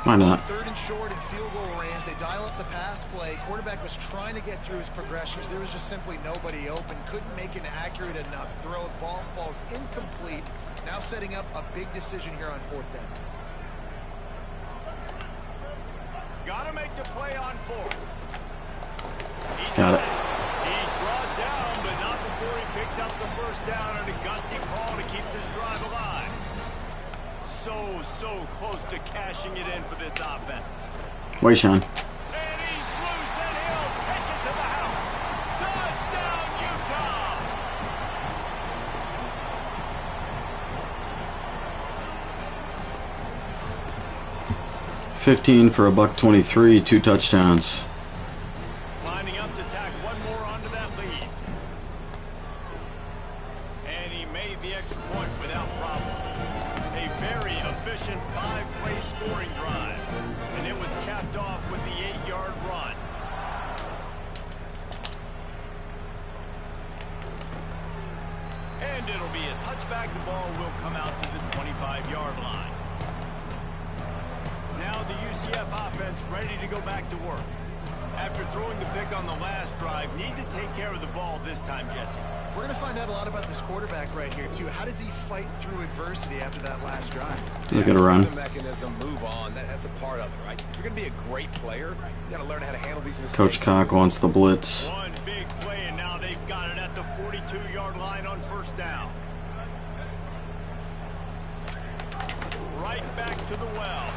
Why not? 3rd and short in field goal range. They dial up the pass play. Quarterback was trying to get through his progressions. There was just simply nobody open. Couldn't make an accurate enough throw. Ball falls incomplete. Now setting up a big decision here on 4th down. Gotta make the play on 4th. Got it. He's brought down, but not before he picks up the 1st down and a gutsy call to keep this drive alive. So close to cashing it in for this offense. Wait, Sean. And he's loose, and he'll take it to the house. Touchdown, Utah! 15 for $123, 2 touchdowns. Lining up to tack one more onto that lead. And he made the extra point without problem. A very efficient 5-play scoring drive. And it was capped off with the 8-yard run. And it'll be a touchback. The ball will come out to the 25-yard line. Now the UCF offense ready to go back to work. After throwing the pick on the last drive, need to take care of the ball this time, Jesse. We're going to find out a lot about this quarterback right here, too. How does he fight through adversity after that last drive? He's going to run. The mechanism, move on. That's a part of it, right? If you're going to be a great player, you got to learn how to handle these mistakes. Coach Cock wants the blitz. One big play, and now they've got it at the 42-yard line on 1st down. Right back to the well.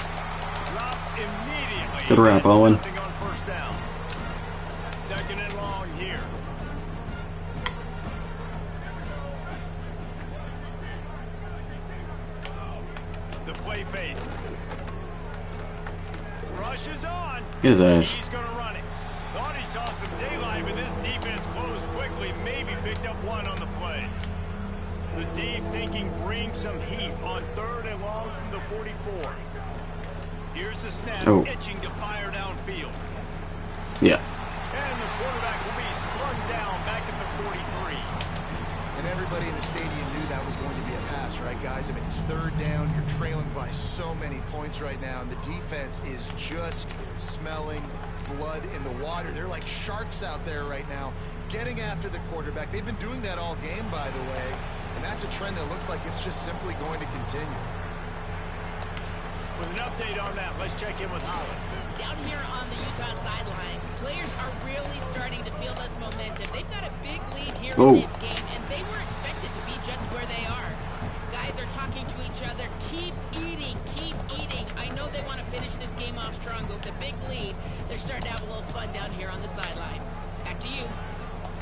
Drop immediately. Good wrap, Owen. Nothing on 1st down. 2nd and long here. The play fake. Rushes on. His ass. He's going to run it. Thought he saw some daylight, but this defense closed quickly. Maybe picked up one on the play. The D thinking bring some heat on 3rd and long from the 44. Here's the snap, itching to fire downfield. Yeah. And the quarterback will be slung down back at the 43. And everybody in the stadium knew that was going to be a pass, right, guys? I mean, it's 3rd down. You're trailing by so many points right now, and the defense is just smelling blood in the water. They're like sharks out there right now, getting after the quarterback. They've been doing that all game, by the way, and that's a trend that looks like it's just simply going to continue. With an update on that, let's check in with Holland. Down here on the Utah sideline, players are really starting to feel this momentum. They've got a big lead here in this game, and they were expected to be just where they are. Guys are talking to each other. Keep eating, keep eating. I know they want to finish this game off strong, but with a big lead, they're starting to have a little fun down here on the sideline. Back to you.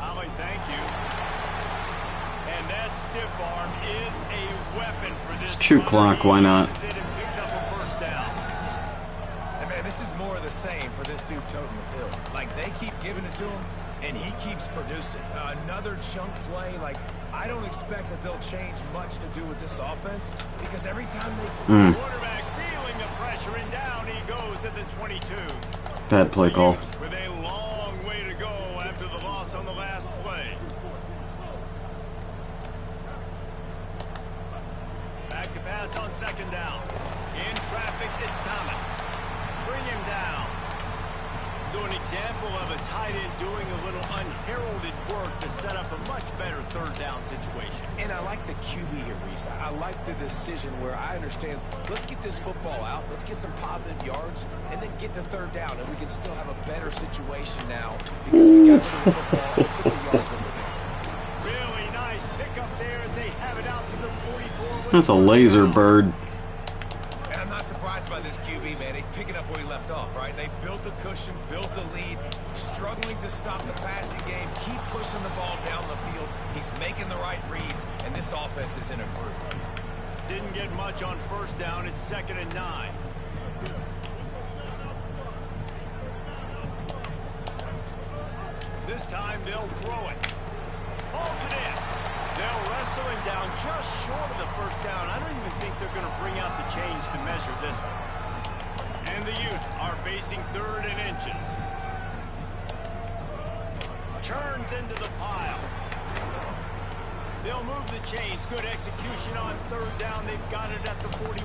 Holly, thank you. And that stiff arm is a weapon for this. It's true clock, why not? This is more of the same for this dude toting the pill. Like, they keep giving it to him, and he keeps producing. Another chunk play. Like, I don't expect that they'll change much to do with this offense because every time they... Quarterback feeling the pressure, and down he goes at the 22. Bad play call. With a long way to go after the loss on the last play. Back to pass on second down. In traffic, it's Thomas. Bring him down. So an example of a tight end doing a little unheralded work to set up a much better third down situation. And I like the QB here, Reese. I like the decision where I understand, let's get this football out, let's get some positive yards, and then get to third down, and we can still have a better situation now because we got rid of the football and took the yards over there. Really nice pickup there as they have it out to the 44. That's a laser bird. And I'm not surprised by this QB, man. He's picking up where he left off, right? They built a cushion, built a lead, struggling to stop the passing game, keep pushing the ball down the field. He's making the right reads, and this offense is in a groove. Didn't get much on first down. It's 2nd and 9. This time they'll throw it. Pulls it in. They'll wrestle him down just short of the first down. I don't even think they're going to bring out the chains to measure this one. And the Utes are facing 3rd and inches. Churns into the pile. They'll move the chains. Good execution on 3rd down. They've got it at the 41.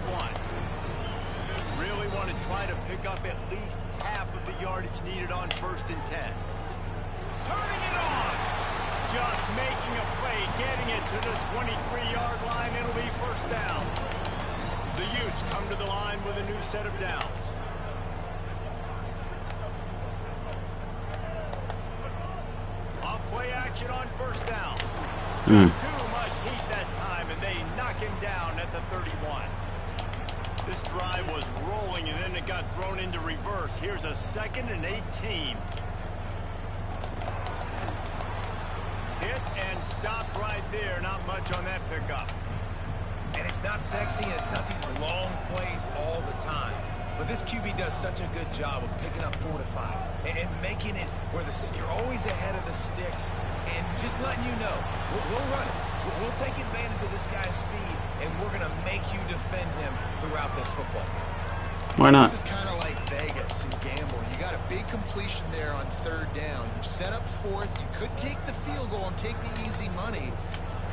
Really want to try to pick up at least half of the yardage needed on 1st and 10. Turning it on. Just making a play, getting it to the 23-yard line. It'll be 1st down. The Utes come to the line with a new set of downs. Off play action on 1st down. Just too much heat that time, and they knock him down at the 31. This drive was rolling, and then it got thrown into reverse. Here's a 2nd and 18. Hit and stopped right there. Not much on that pickup. And it's not sexy, and it's not these long plays all the time. But this QB does such a good job of picking up 4 to 5 and making it where you're always ahead of the sticks and just letting you know, we'll run it. We'll take advantage of this guy's speed, and we're going to make you defend him throughout this football game. Why not? This is kind of like Vegas and gambling. You got a big completion there on 3rd down. You've set up 4th. You could take the field goal and take the easy money,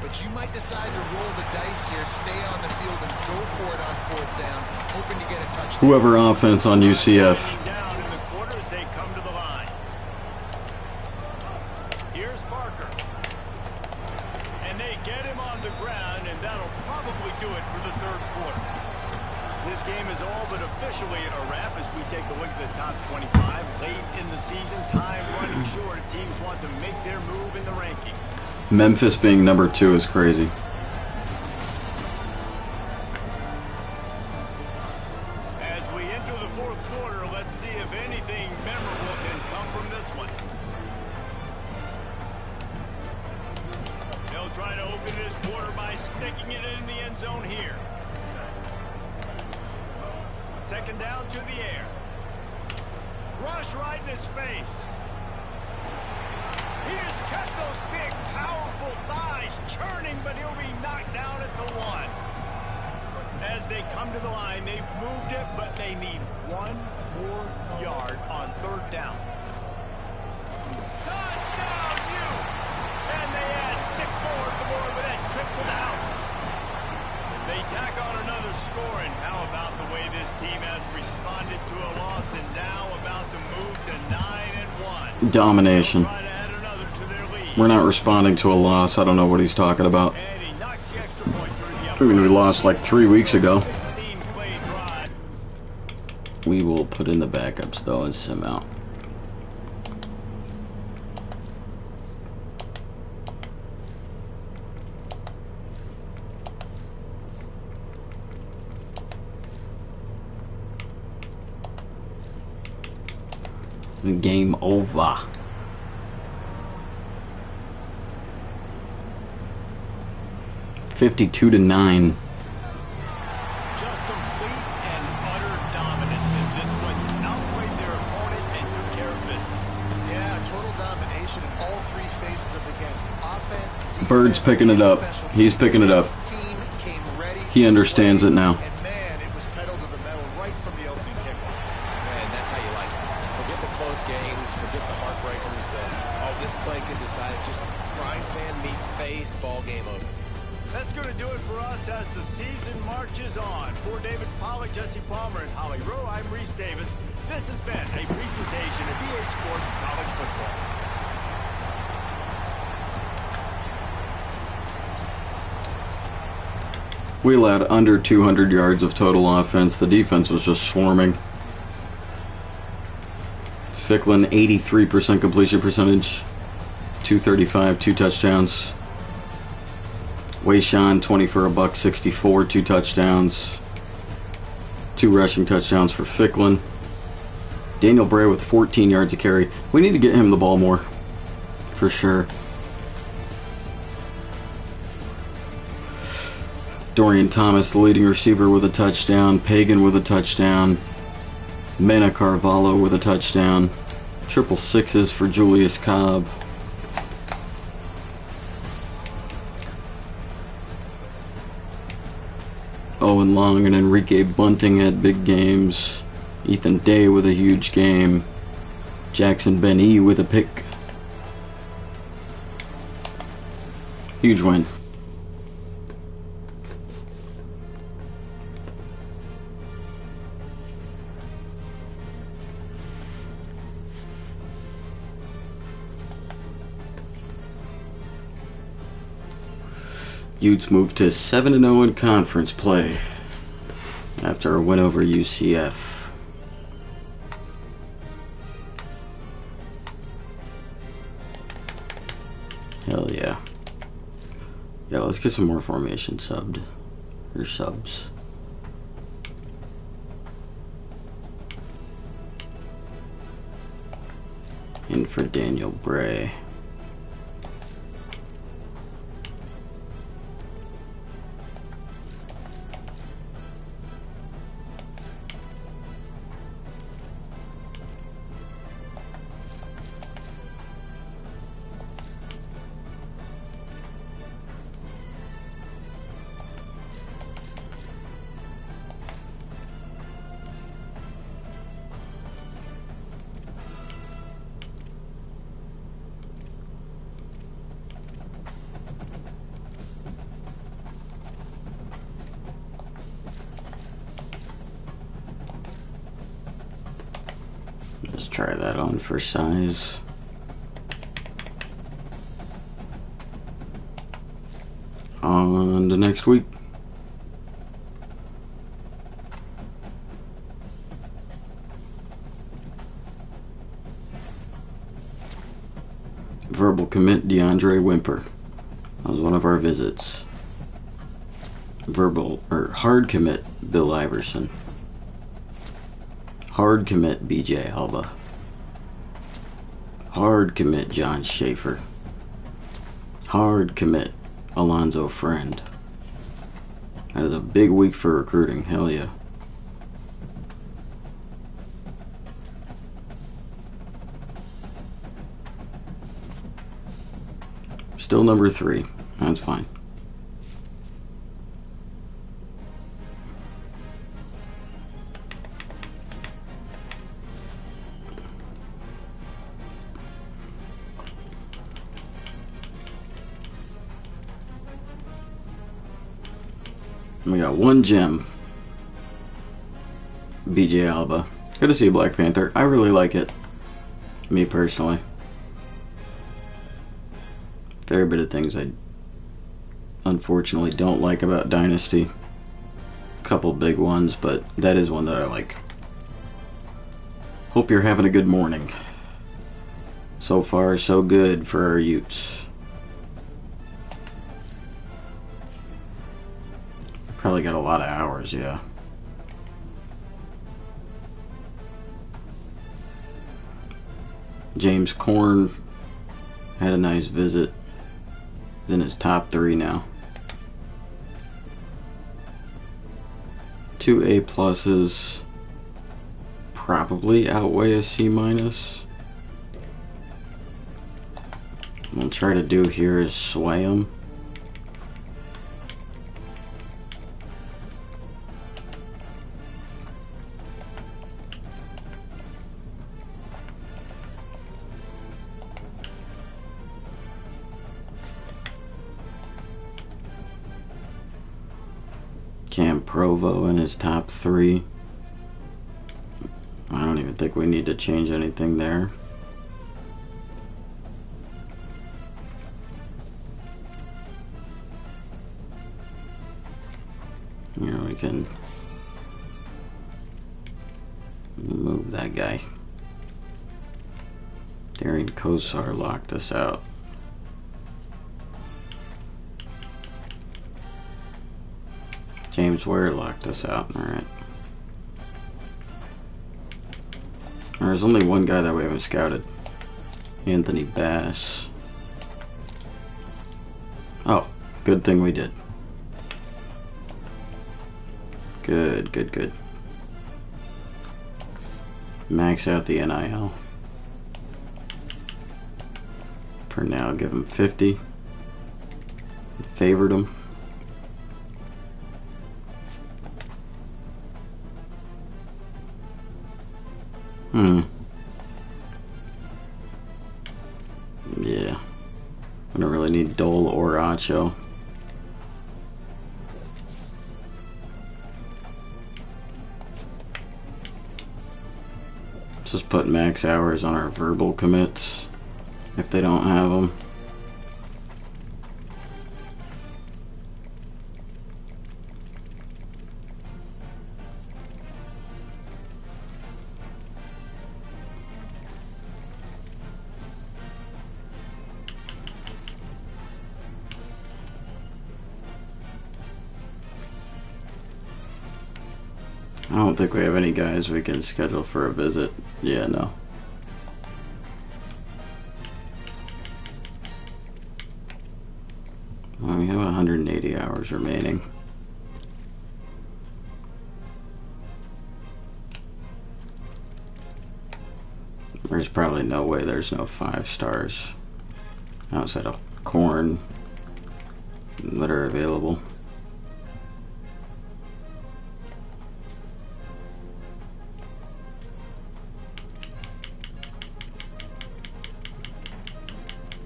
but you might decide to roll the dice here, stay on the field, and go for it on 4th down, hoping to get a touchdown. Whoever offense on UCF. Down in the quarter as they come to the line. Here's Parker. And they get him on the ground, and that'll probably do it for the 3rd quarter. This game is all but officially a wrap as we take a look at the top 25. Late in the season, time running short. Teams want to make their move in the rankings. Memphis being number 2 is crazy. As we enter the 4th quarter, let's see if anything memorable can come from this one. They'll try to open this quarter by sticking it in the end zone here. 2nd down to the air. Rush right in his face. He just kept those big, powerful thighs churning, but he'll be knocked down at the 1. As they come to the line, they've moved it, but they need 1 more yard on 3rd down. Touchdown, Utes! And they add 6 more to the board with that trip to the house. They tack on another score, and how about the way this team has responded to a loss and now about to move to 9-1. Domination. We're not responding to a loss. I don't know what he's talking about. I mean, we lost like 3 weeks ago. We will put in the backups though and sim out. Game over. $52-9. Just complete and utter dominance in this one. Outplayed their opponent and took care of business. Yeah, total domination in all three phases of the game. Offense, defense, Bird's picking it up. special He's teams. picking it up. This team came ready He to understands play, it now. And man, it was pedal to the metal right from the opening kickoff. Man, that's how you like it. Forget the close games, forget the heartbreakers, this play could decide it. Just frying pan meat face, ball game over. That's going to do it for us as the season marches on. For David Pollack, Jesse Palmer, and Holly Rowe, I'm Reese Davis. This has been a presentation of EA Sports College Football. We allowed under 200 yards of total offense. The defense was just swarming. Ficklin, 83% completion percentage, 235, 2 touchdowns. Wayshawn, 20 for $164, 2 touchdowns. 2 rushing touchdowns for Ficklin. Daniel Bray with 14 yards of carry. We need to get him the ball more, for sure. Dorian Thomas, the leading receiver, with a touchdown. Pagan with a touchdown. Mena Carvalho with a touchdown. 666s for Julius Cobb. Owen Long and Enrique Bunting had big games. Ethan Day with a huge game. Jackson Ben-E with a pick. Huge win. Utes moved to 7-0 in conference play after a win over UCF. Hell yeah. Yeah, let's get some more formation subbed. Or subs. In for Daniel Bray. Let's try that on for size. On to next week. Verbal commit DeAndre Wimper. That was one of our visits. Hard commit Bill Iverson. Hard commit BJ Alba. Hard commit John Schaefer. Hard commit Alonzo Friend. That is a big week for recruiting. Hell yeah. Still number 3. That's fine. We got 1 gem. BJ Alba. Good to see Black Panther. I really like it. Me personally. Fair bit of things I unfortunately don't like about Dynasty. Couple big ones, but that is one that I like. Hope you're having a good morning. So far, so good for our Utes. Probably got a lot of hours, yeah. James Korn had a nice visit. In his top 3 now. 2 A+, probably outweigh a C-. I'll try to do here is sway them. Cam Provo in his top 3. I don't even think we need to change anything there. Here we can move that guy. Darian Kosar locked us out. James Ware locked us out. Alright. There's only one guy that we haven't scouted. Anthony Bass. Oh, good thing we did. Good, good, good. Max out the NIL. For now, give him 50. Favored him. Yeah. I don't really need Dole or Acho. Just put max hours on our verbal commits if they don't have them. I don't think we have any guys we can schedule for a visit. Yeah, no. Well, we have 180 hours remaining. There's probably no way there's no 5 stars outside of corn that are available.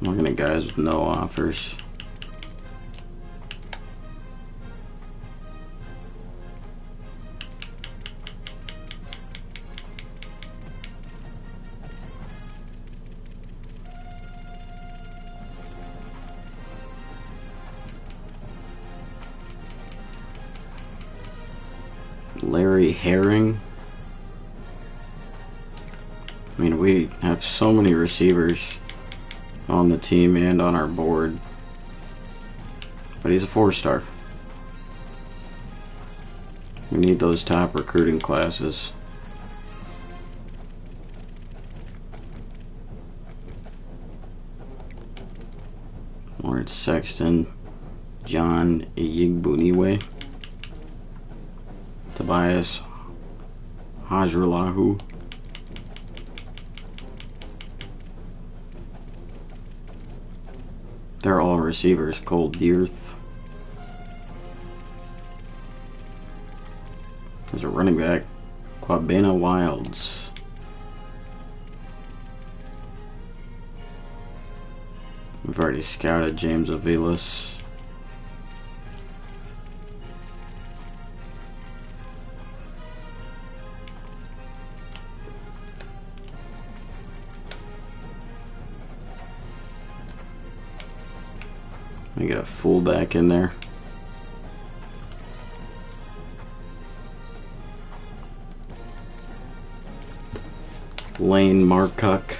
I'm looking at guys with no offers. Larry Herring. I mean, we have so many receivers on the team and on our board, but he's a 4-star. We need those top recruiting classes. Lawrence Sexton, John Iyigbuniwe, Tobias Hajrulahu, they're all receivers. Cole Dearth. There's a running back, Quabena Wilds. We've already scouted James Avilas. We get a fullback in there. Lane Marcock.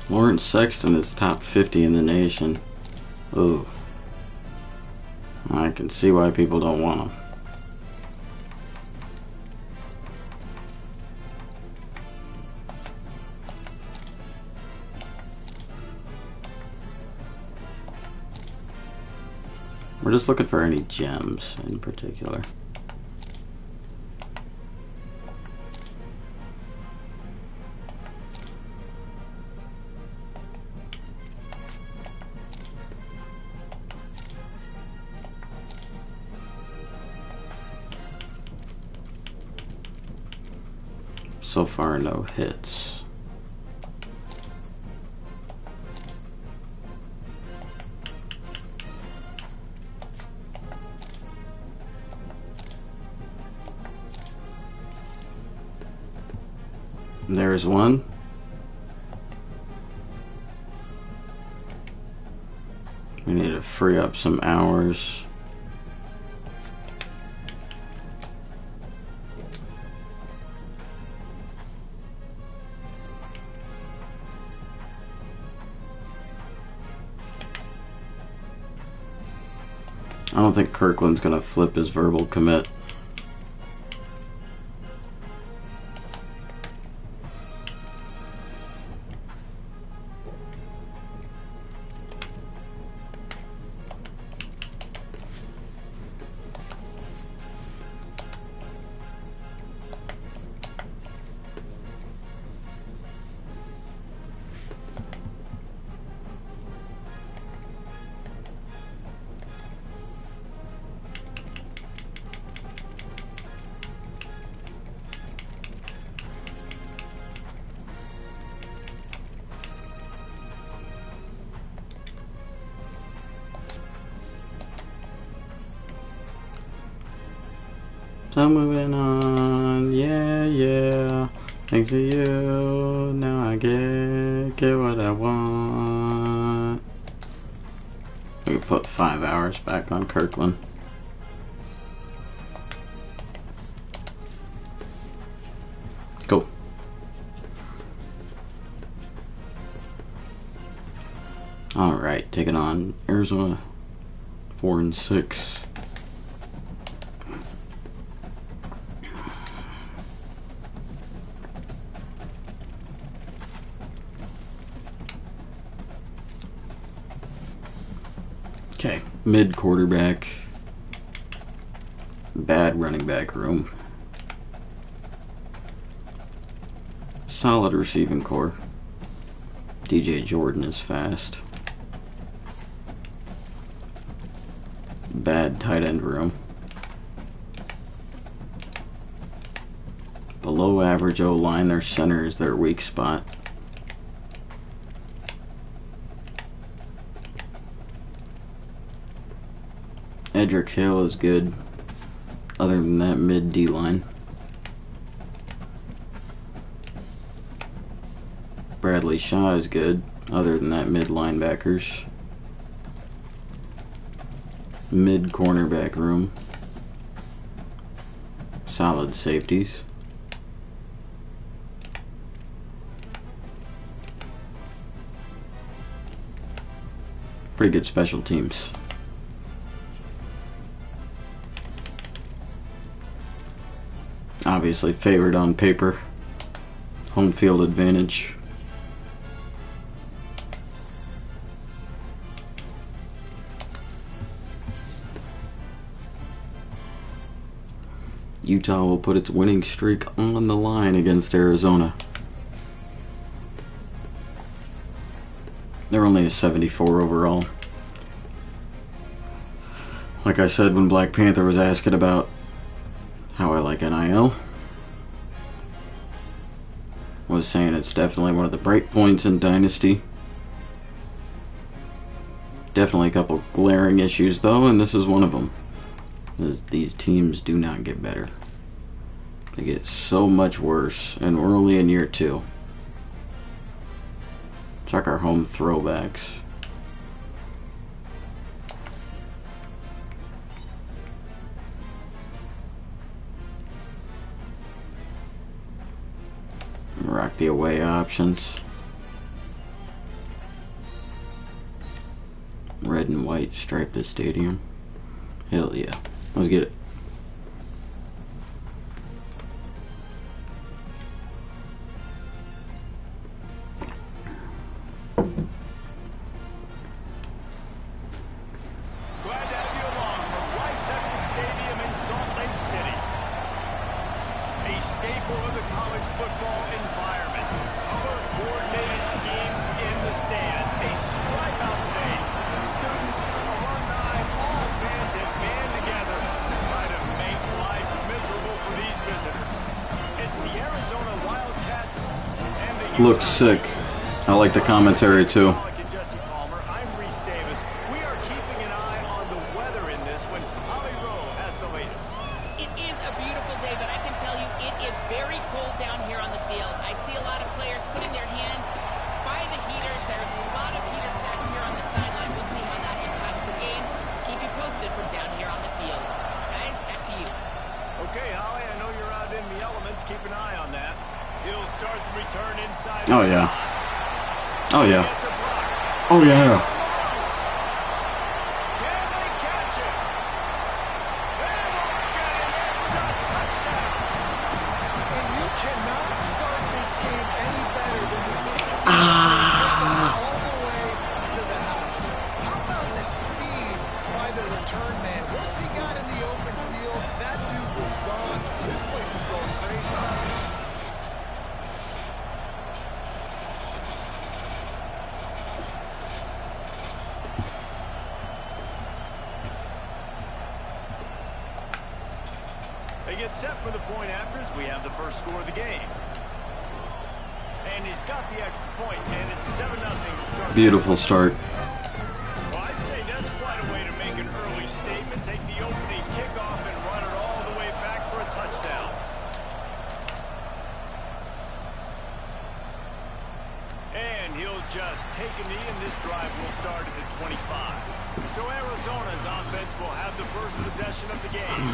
Lawrence Sexton is top 50 in the nation. Oh, I can see why people don't want him. We're just looking for any gems in particular. So far, no hits. And there's one. We need to free up some hours. I don't think Kirkland's gonna flip his verbal commit. So moving on, yeah. Thanks to you, now I get what I want. We can put 5 hours back on Kirkland. Cool. Alright, taking on Arizona 4 and 6. Okay, mid quarterback, bad running back room, solid receiving core. DJ Jordan is fast. Bad tight end room. Below average O-line, their center is their weak spot. Edric Hill is good, other than that mid D-line. Bradley Shaw is good, other than that mid linebackers. Mid cornerback room. Solid safeties. Pretty good special teams. Obviously favored on paper. Home field advantage. Utah will put its winning streak on the line against Arizona. They're only a 74 overall. Like I said when Black Panther was asking about how I like NIL, was saying it's definitely one of the bright points in Dynasty. Definitely a couple glaring issues though, and this is one of them. Is these teams do not get better. They get so much worse, and we're only in year 2. Check our home throwbacks. Rock the away options. Red and white stripe the stadium. Hell yeah. Let's get it. It's the Arizona Wild Looks sick. I like the commentary too. I'm Reese Davis. We are keeping an eye on the weather in this when Holly Rowe has the latest. It is a beautiful day, but I can tell you it is very cold down here on the field. I see a lot of players putting their hands by the heaters. There's a lot of heaters sitting here on the sideline. We'll see how that impacts the game. Keep you posted from down here on the field. Guys, back to you. Okay, Holly, I know you're out in the elements. Keep an eye on that. He'll start the return inside. Oh yeah. Oh yeah. Oh yeah. Can they catch it? They won't get it. It's a touchdown. And you cannot start this game any better than the take all the way to the house. How about the speed by the return man? Once he got in the open field, that dude was gone. This place is going crazy. They get set for the point afters. We have the first score of the game. And he's got the extra point, and it's 7-0 to start. Beautiful start. Well, I'd say that's quite a way to make an early statement. Take the opening kickoff and run it all the way back for a touchdown. And he'll just take a knee, and this drive will start at the 25. So Arizona's offense will have the first possession of the game.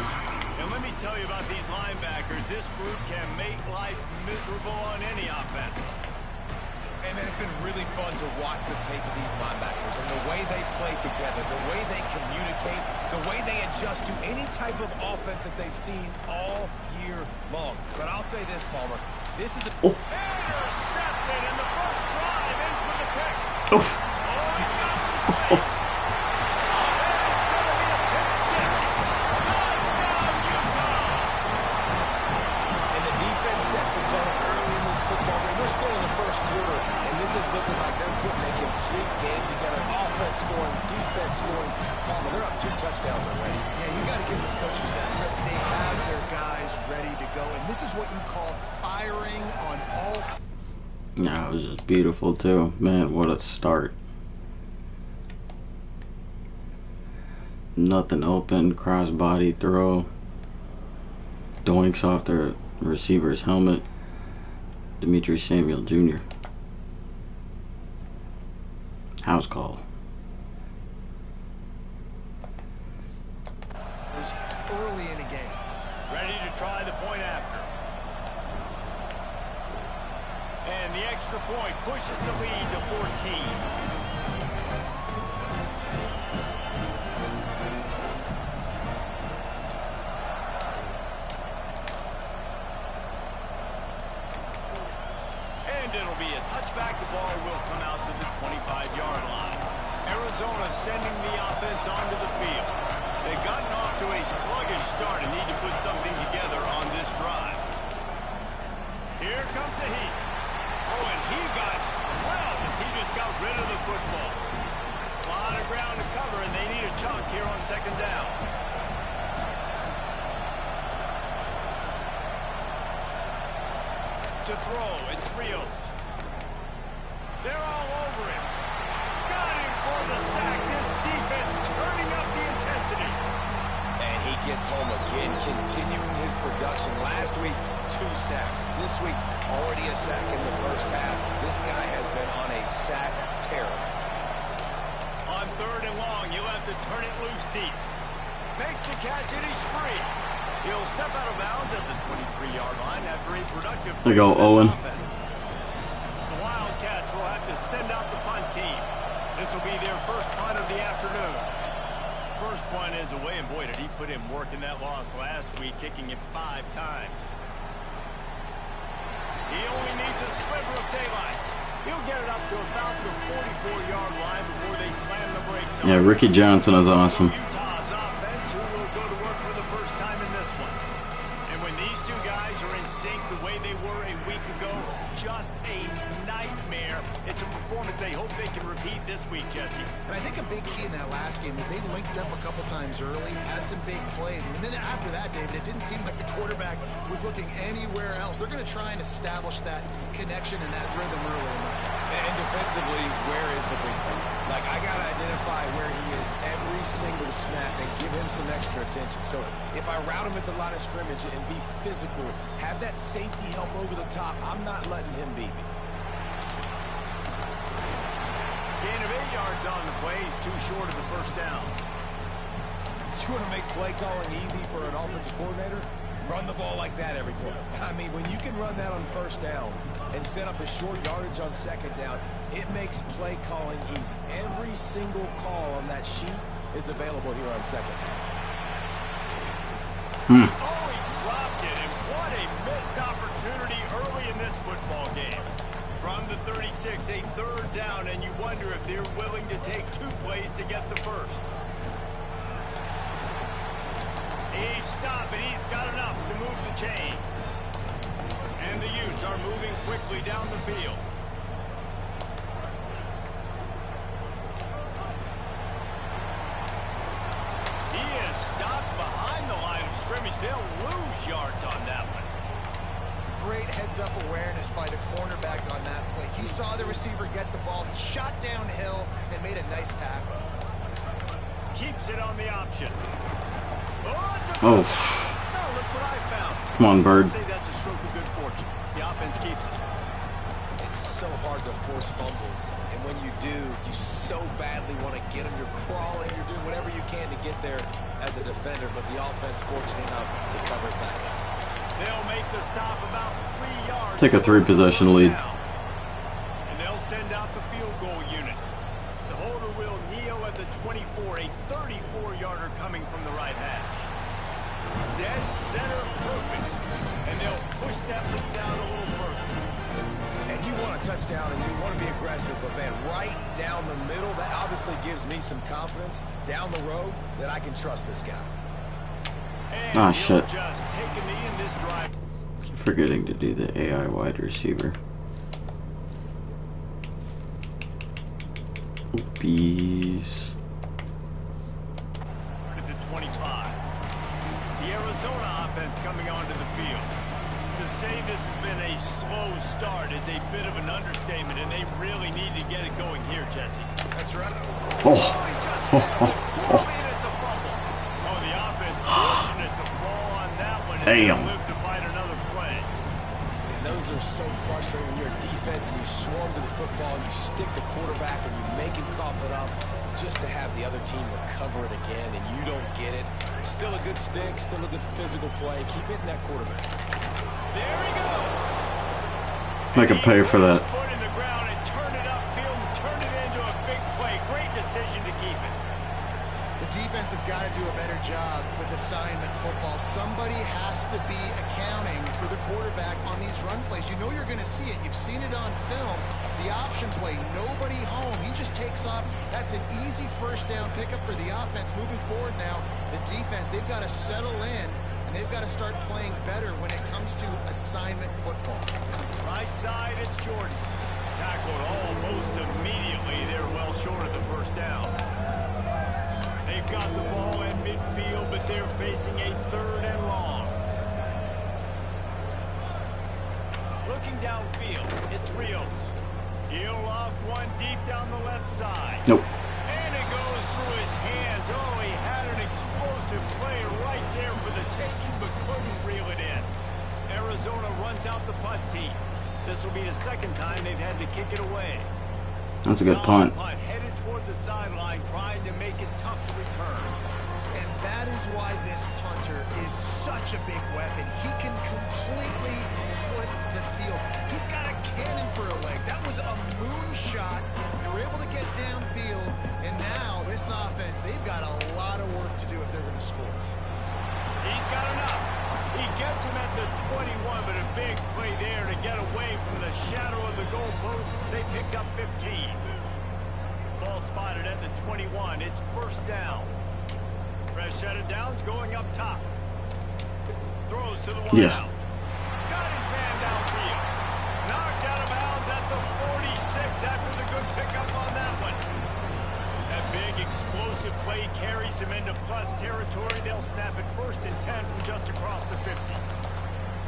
And let me tell you about these linebackers. This group can make life miserable on any offense. Hey, man, it's been really fun to watch the tape of these linebackers and the way they play together, the way they communicate, the way they adjust to any type of offense that they've seen all year long. But I'll say this, Palmer. This is a... Intercepted, and the first drive ends with a pick. Oof. Oh, he's got some space. And it's going to be a pick six. Touchdown, Utah. And the defense sets the tone early in this football game. We're still in the first quarter, and this is looking like they're putting a complete game together. Offense scoring, defense scoring. Palmer, they're up 2 touchdowns already. Yeah, you got to give this coaching staff credit. They have their guys ready to go, and this is what you call firing on all. Yeah, it was just beautiful too. Man, what a start. Nothing open, crossbody throw. Doinks off the receiver's helmet. Dimitri Samuel Jr. House call. Early in a game. Ready to try the point after. And the extra point pushes the lead to 14. And it'll be a touchback. The ball will come out to the 25-yard line. Arizona sending the offense onto the field. They've gotten off to a sluggish start and need to put something together on this drive. Here comes the heat. Oh, and he got drilled as he just got rid of the football. A lot of ground to cover, and they need a chunk here on second down. To throw, it's Rios. They're all over him. Got him for the sack. This defense turning up the intensity. And he gets home again, continuing his production. Last week, 2 sacks. This week, already a sack in the first half. This guy has been on a sack terror. On 3rd and long, you'll have to turn it loose deep. Makes the catch, and he's free. He'll step out of bounds at the 23-yard line after a productive There you go, Owen. offense. The Wildcats will have to send out the punt team. This will be their first punt of the afternoon. First one is away, and boy, did he put in work in that loss last week, kicking it 5 times. He only needs a sliver of daylight. He'll get it up to about the 44-yard line before they slam the brakes on. Yeah, Ricky Johnson is awesome. Utah's offense, who will go to work for the first time in this one. And when these two guys are in sync the way they were a week ago, just a nightmare. It's a performance they hope they can repeat this week, Jesse. And I think a big key in that last game is they linked picked up a couple times early, had some big plays, and then after that, David, it didn't seem like the quarterback was looking anywhere else. They're going to try and establish that connection and that rhythm early in this one. And defensively, where is the big fella? Like, I got to identify where he is every single snap and give him some extra attention. So if I route him at the line of scrimmage and be physical, have that safety help over the top, I'm not letting him beat me. Gain of 8 yards on the play. He's too short of the first down. You want to make play calling easy for an offensive coordinator? Run the ball like that every play. I mean, when you can run that on first down and set up a short yardage on second down, it makes play calling easy. Every single call on that sheet is available here on second down. Oh, he dropped it, and what a missed opportunity early in this football game. From the 36, a third down, and you wonder if they're willing to take 2 plays to get the first. He's stopping. He's got enough to move the chain. And the Utes are moving quickly down the field. He is stopped behind the line of scrimmage. They'll lose yards on that one. Great heads-up awareness by the cornerback on that play. He saw the receiver get the ball. He shot downhill and made a nice tackle. Keeps it on the option. Oh, it's a Oh. no, look what I found. Come on, Bird. I'd say that's a stroke of good fortune. The offense keeps it. It's so hard to force fumbles, and when you do, you so badly want to get them. You're crawling, you're doing whatever you can to get there as a defender, but the offense fortunate enough to cover it back up. They'll make the stop about 3 yards. Take a 3-possession lead. And they'll send out the field goal unit. The holder will kneel at the 24, a 34-yarder coming from the right hash. Dead center perfect. And they'll push that lead out a little further. And you want a touchdown and you want to be aggressive, but man, right down the middle, that obviously gives me some confidence down the road that I can trust this guy. And Ah, shit. just take a knee in this drive. Keep forgetting to do the AI wide receiver. Bees. At the 25. The Arizona offense coming onto the field. To say this has been a slow start is a bit of an understatement, and they really need to get it going here, Jesse. That's right. Oh, he just had it. And it's a fumble. Oh, the offense fortunate to fall on that one and Damn. live to fight another play. And those are so frustrating when you're a defense and you swarm to the football and you stick the quarterback and you make him cough it up just to have the other team recover it again and you don't get it. Still a good stick, still a good physical play. Keep hitting that quarterback. There he goes. Make him pay for that. Foot in the ground and turn it upfield and turn it into a big play. Great decision to keep it. The defense has got to do a better job with assignment football. Somebody has to be accounting for the quarterback on these run plays. You know you're going to see it. You've seen it on film. The option play, nobody home. He just takes off. That's an easy first down pickup for the offense. Moving forward now, the defense, they've got to settle in, and they've got to start playing better when it comes to assignment football. Right side, it's Jordan. Tackled almost immediately. They're well short of the first down. They've got the ball in midfield, but they're facing a 3rd and long. Looking downfield, it's Rios. He'll loft one deep down the left side. Nope. And it goes through his hands. Oh, he had an explosive play right there for the taking, but couldn't reel it in. Arizona runs out the punt team. This will be the second time they've had to kick it away. That's a good punt. Headed toward the sideline, trying to make it tough to return. And that is why this punter is such a big weapon. He can completely foot the field. He's got a cannon for a leg. That was a moonshot. They were able to get downfield, and now this offense, they've got a lot of work to do if they're going to score. He's got enough. He gets him at the 21, but a big play there to get away from the shadow of the goalpost. They picked up 15. Ball spotted at the 21. It's first down. Fresh set of downs going up top. Throws to the one out. Got his man downfield. Knocked out of bounds at the 46 after the good pickup on that one. That big explosive play carries them into plus territory. They'll snap it 1st and 10 from just across the 50.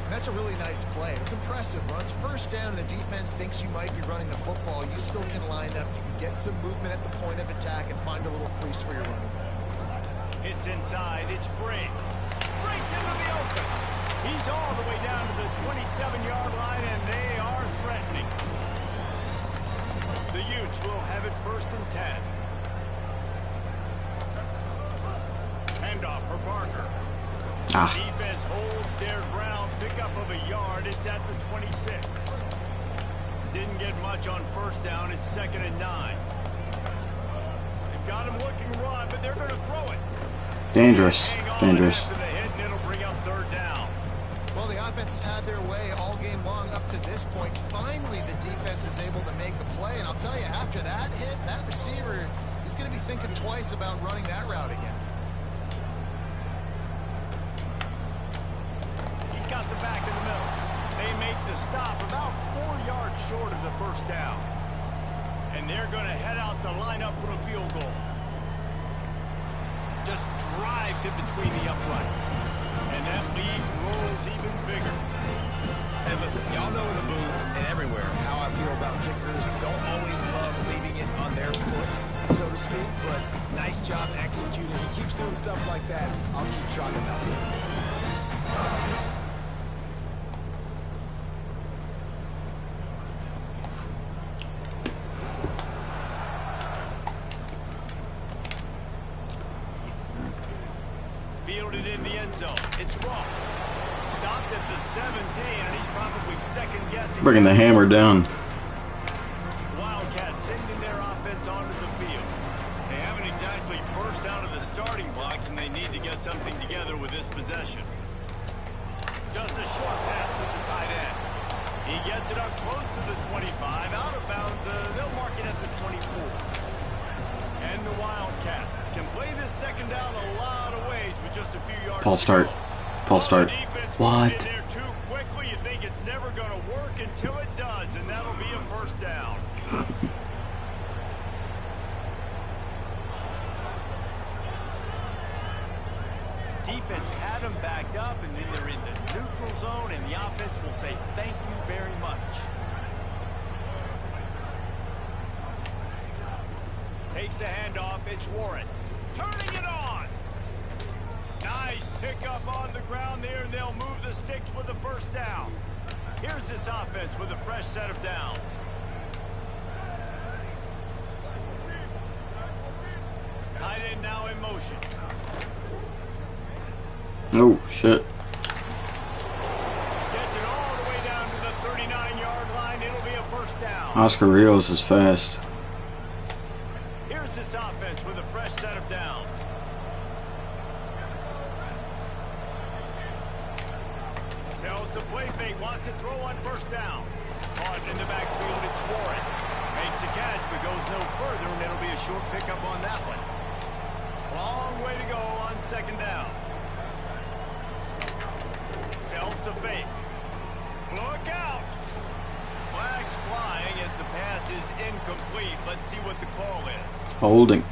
That's a really nice play. It's impressive. When it's 1st down and the defense thinks you might be running the football, you still can line up. You can get some movement at the point of attack and find a little crease for your running back. It's inside. It's Brink. Breaks into the open. He's all the way down to the 27-yard line, and they are threatening. The Utes will have it 1st and 10. Handoff for Parker. Defense holds their ground, pickup of a yard. It's at the 26. Didn't get much on 1st down. It's 2nd and 9. They've got him looking to run, but they're going to throw it. Dangerous. Dangerous. After the hit, and it'll bring up 3rd down. Well, the offense has had their way all game long up to this point. Finally, the defense is able to make a play. And I'll tell you, after that hit, that receiver is going to be thinking twice about running that route again. Got the back in the middle. They make the stop about 4 yards short of the 1st down. And they're going to head out to line up for a field goal. Just drives it between the uprights. And that lead rolls even bigger. And listen, y'all know in the booth and everywhere how I feel about kickers. Don't always love leaving it on their foot, so to speak, but nice job executing. He keeps doing stuff like that. I'll keep trotting him out there. Fielded in the end zone. It's Ross. Stopped at the 17, and he's probably second-guessing. Bringing the hammer down. Wildcats sending their offense onto the field. They haven't exactly burst out of the starting blocks, and they need to get something together with this possession. Just a short pass to the tight end. He gets it up close to the 25. Out of bounds, they'll mark it at the 24. And the Wildcats can play this 2nd down a lot of ways with just a few yards. False start. False start. What? In there too quickly. You think it's never going to work until it does, and that'll be a 1st down. Defense had them backed up, and then they're in the neutral zone, and the offense will say thank you very much. Takes the handoff. It's Warren. Turning it on. Nice pickup on the ground there, and they'll move the sticks with the 1st down. Here's this offense with a fresh set of downs. Tight end now in motion. Oh, shit. Gets it all the way down to the 39-yard line. It'll be a 1st down. Oscar Rios is fast. Here's this offense with a fresh set of downs. Tells the play fake, wants to throw on 1st down. Caught in the backfield, it's Warren. Makes a catch, but goes no further, and it'll be a short pickup on that one. Long way to go on 2nd down. Sells the fake. Look out! Flags flying as the pass is incomplete. Let's see what the call is. Holding.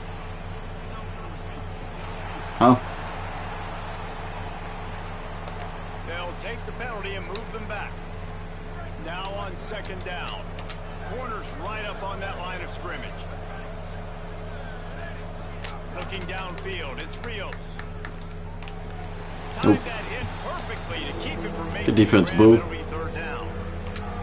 Oh. They'll take the penalty and move them back. Now on 2nd down. Corner's right up on that line of scrimmage. Looking downfield, it's Rios. Timed that hit perfectly to keep him from making good defense, the Boo. grab. It'll be 3rd down.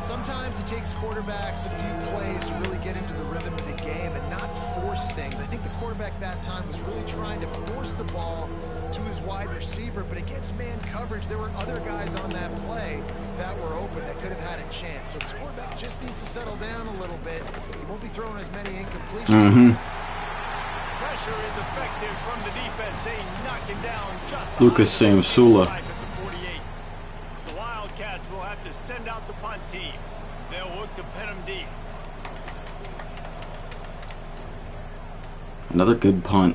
Sometimes it takes quarterbacks a few plays to really get into the rhythm of the game and not force things. I think the quarterback that time was really trying to force the ball to his wide receiver, but against man coverage, there were other guys on that play that were open that could have had a chance. So this quarterback just needs to settle down a little bit. He won't be throwing as many incompletions. Pressure is effective from the defense. They knock him down just Lucas Samsula. at the 48. The Wildcats will have to send out the punt team. They'll look to pin him deep. Another good punt.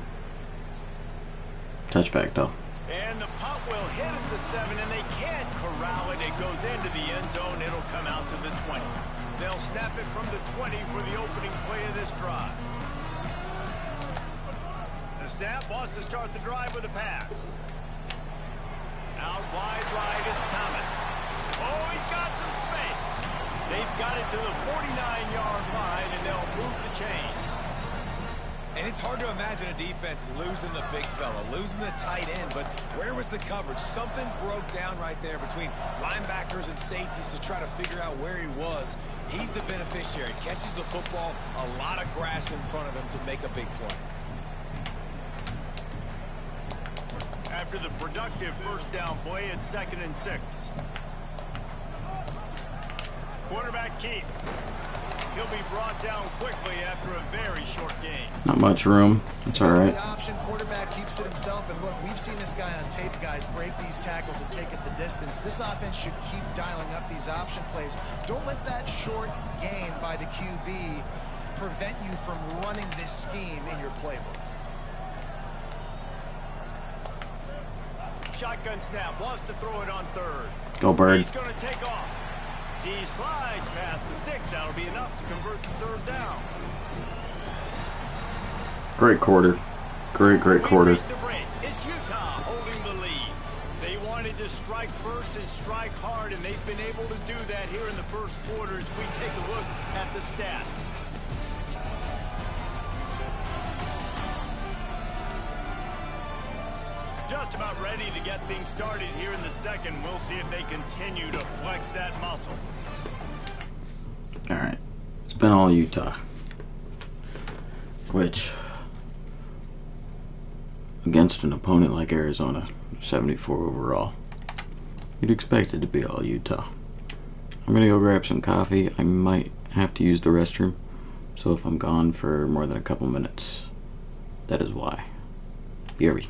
Touchback, though. And the punt will hit at the 7, and they can't corral it. It goes into the end zone. It'll come out to the 20. They'll snap it from the 20 for the opening play of this drive. snap, wants to start the drive with a pass. Out wide right, it's Thomas. Oh, he's got some space. They've got it to the 49-yard line, and they'll move the chains. And it's hard to imagine a defense losing the big fella, losing the tight end, but where was the coverage? Something broke down right there between linebackers and safeties to try to figure out where he was. He's the beneficiary. Catches the football, a lot of grass in front of him to make a big play. After the productive first down play, it's 2nd and 6. Quarterback keep. He'll be brought down quickly after a very short game. Not much room. It's all right. The option quarterback keeps it himself, and look, we've seen this guy on tape, guys, break these tackles and take it the distance. This offense should keep dialing up these option plays. Don't let that short gain by the QB prevent you from running this scheme in your playbook. Shotgun snap, wants to throw it on 3rd. Go Bird. He's going to take off. He slides past the sticks. That'll be enough to convert the 3rd down. Great quarter. Great quarter. It's Utah holding the lead. They wanted to strike first and strike hard, and they've been able to do that here in the first quarter as we take a look at the stats. Just about ready to get things started here in the second. We'll see if they continue to flex that muscle. All right. It's been all Utah. Which, against an opponent like Arizona, 74 overall, you'd expect it to be all Utah. I'm going to go grab some coffee. I might have to use the restroom. So if I'm gone for more than a couple minutes, that is why. BRB.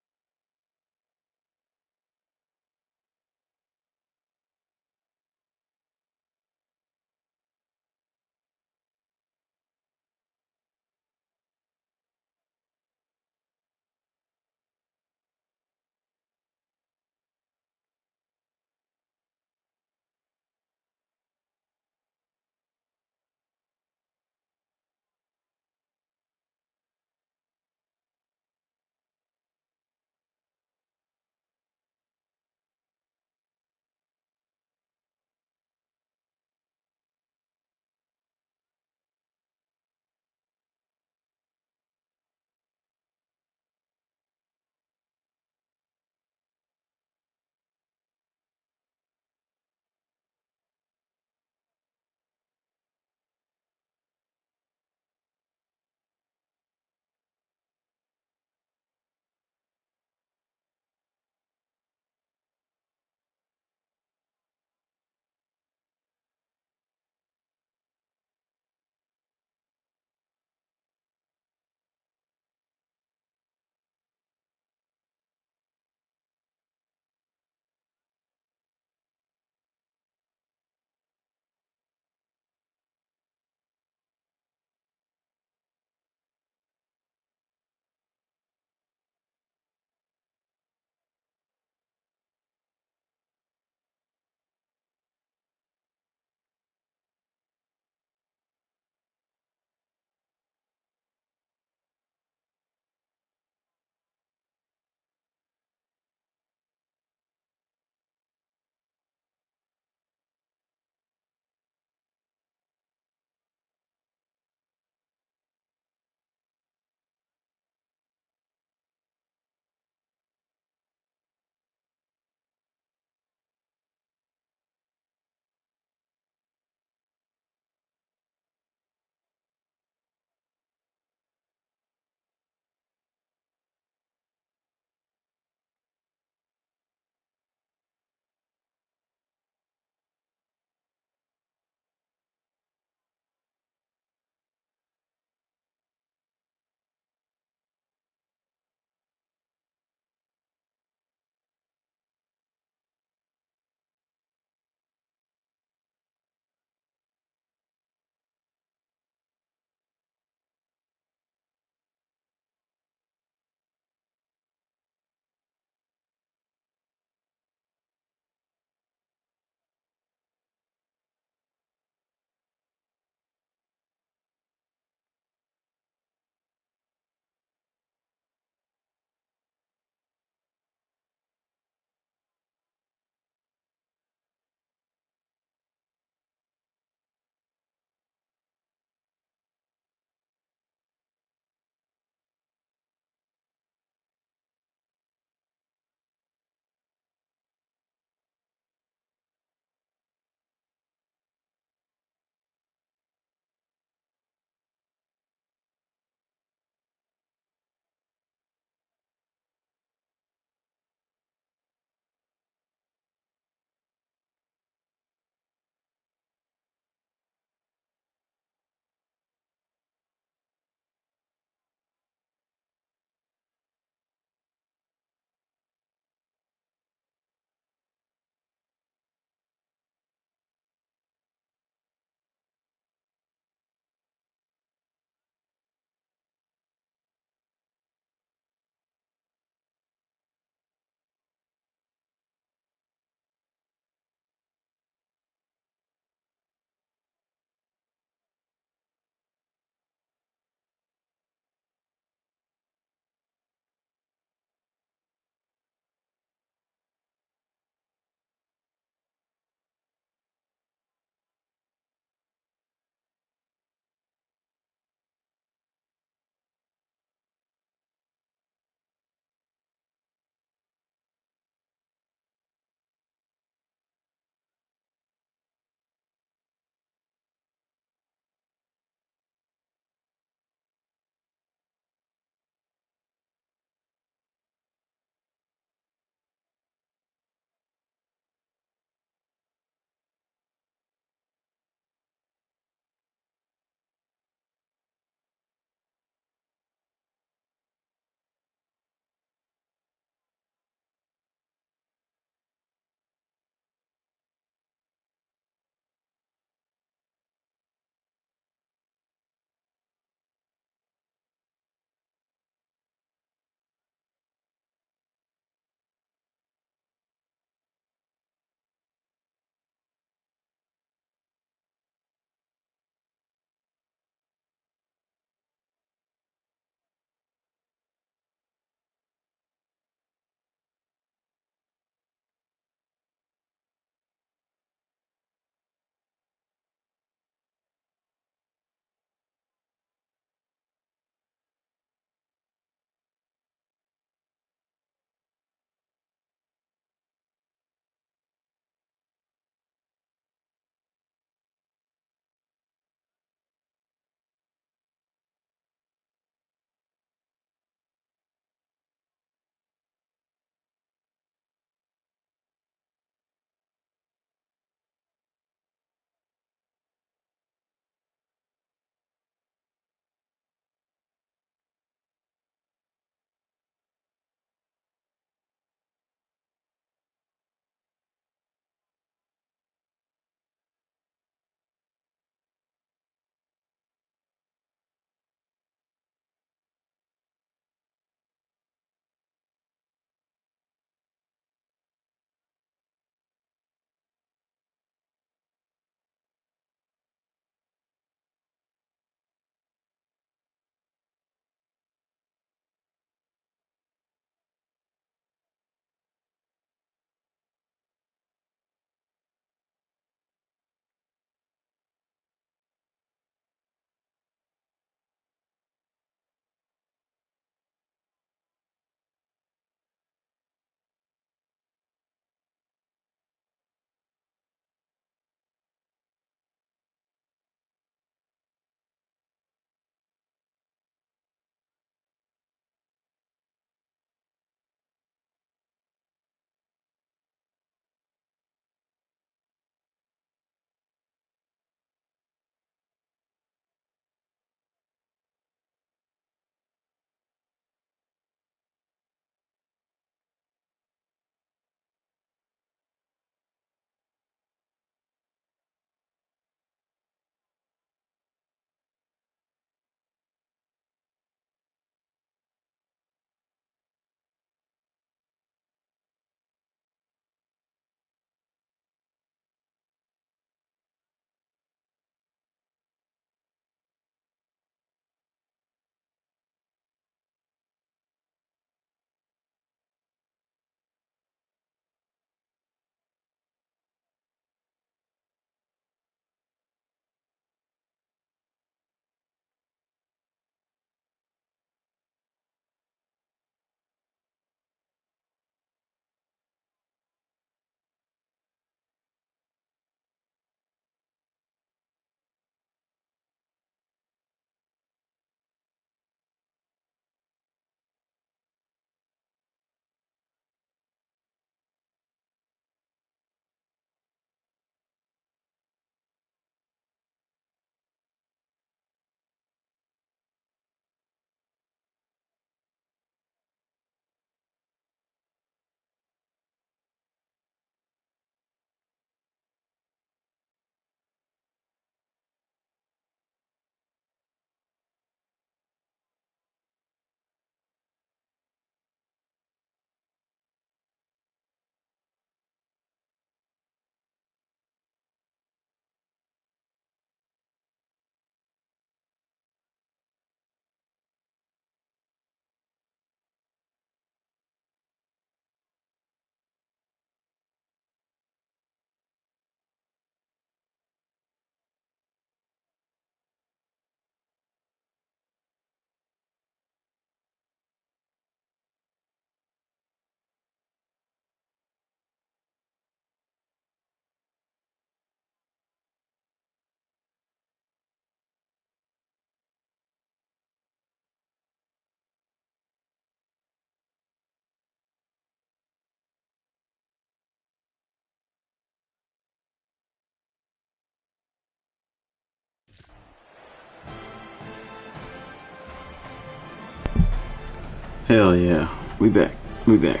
Hell yeah. We back. We back.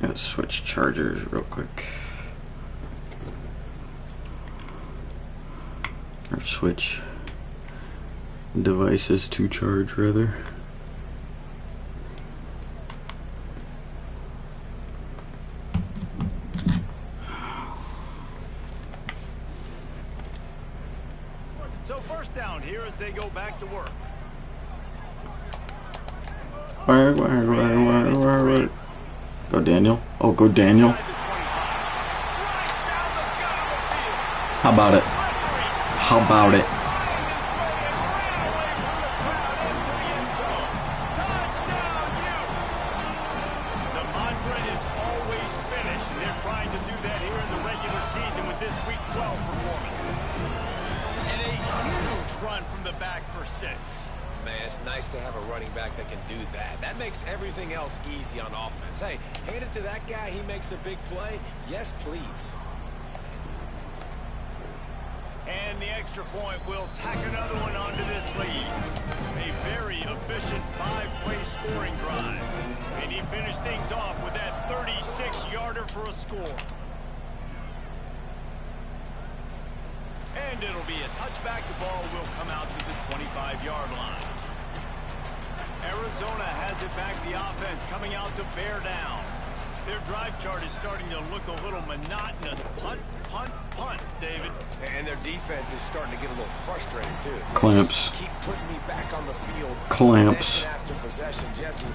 Let's switch chargers real quick. Or switch devices to charge, rather. So first down here as they go back to work. Where? Go Daniel. Oh, go Daniel. How about it? How about it? The mantra is always finish, and they're trying to do that here in the regular season with this Week 12 performance. And a huge run from the back for 6. Man, it's nice to have a running back that can do that. That makes everything else easy on offense. Hey, hand it to that guy. He makes a big play. Yes, please. And the extra point will tack another one onto this lead. A very efficient 5-play scoring drive. And he finished things off with that 36-yarder for a score. And it'll be a touchback. The ball will come out to the 25-yard line. Arizona has it back. The offense coming out to bear down. Their drive chart is starting to look a little monotonous. Punt, punt, punt, David. And their defense is starting to get a little frustrated, too. Clamps. Just keep putting me back on the field. Clamps. Possession after possession, Jesse.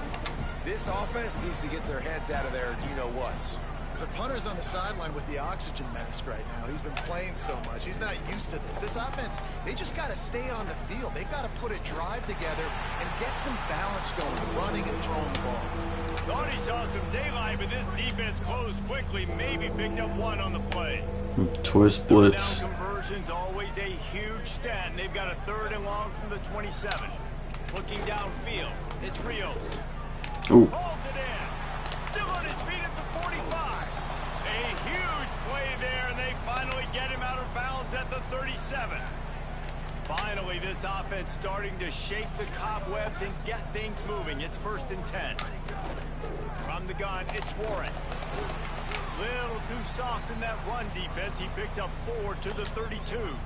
This offense needs to get their heads out of their you-know-whats. The punter's on the sideline with the oxygen mask right now. He's been playing so much. He's not used to this. This offense, they just got to stay on the field. They've got to put a drive together and get some balance going, running and throwing the ball. Thought he saw some daylight, but this defense closed quickly. Maybe picked up one on the play. Twist blitz. Down conversion's always a huge stat, and they've got a 3rd and long from the 27. Looking downfield, it's Rios. Ooh. Pulls it in. Still on his feet at the 45. A huge play there, and they finally get him out of bounds at the 37. Finally, this offense starting to shake the cobwebs and get things moving. It's 1st and 10. From the gun, it's Warren. Little too soft in that run defense. He picks up 4 to the 32.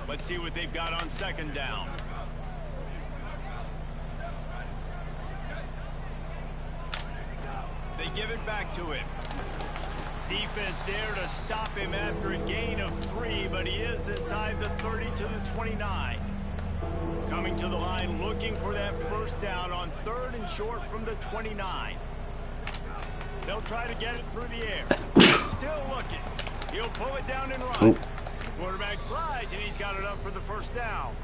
Let's see what they've got on 2nd down. They give it back to him. Defense there to stop him after a gain of 3, but he is inside the 30 to the 29. Coming to the line, looking for that 1st down on 3rd and short from the 29. They'll try to get it through the air. Still looking. He'll pull it down and run. Quarterback slides, and he's got it up for the 1st down.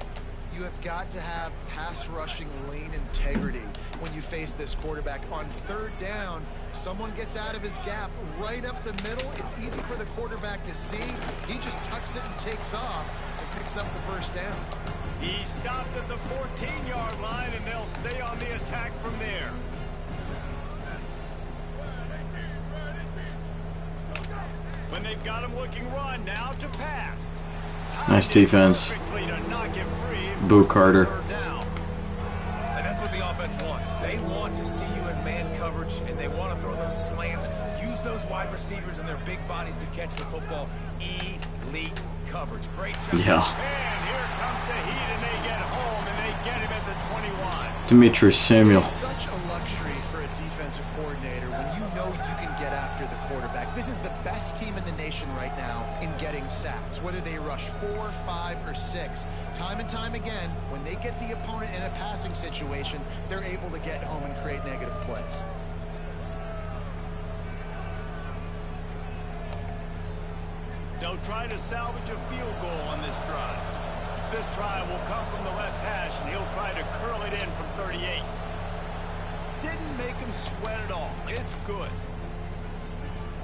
You have got to have pass rushing lane integrity when you face this quarterback. On 3rd down, someone gets out of his gap right up the middle. It's easy for the quarterback to see. He just tucks it and takes off and picks up the 1st down. He stopped at the 14-yard line, and they'll stay on the attack from there. When they've got him looking run, now to pass. Nice defense. Boo Carter. And that's what the offense wants. They want to see you in man coverage, and they want to throw those slants, use those wide receivers and their big bodies to catch the football. Elite coverage. Great job. Yeah. And here comes the heat, and they get home, and they get him at the 21. Demetrius Samuel. It's such a luxury for a defensive coordinator when you know you can get after the quarterback. This is the best team in the nation right now in getting sacks, whether they rush 4, 5, or 6. Time and time again, when they get the opponent in a passing situation, they're able to get home and create negative plays. They'll try to salvage a field goal on this drive. This try will come from the left hash, and he'll try to curl it in from 38. didn't make him sweat at all. It's good.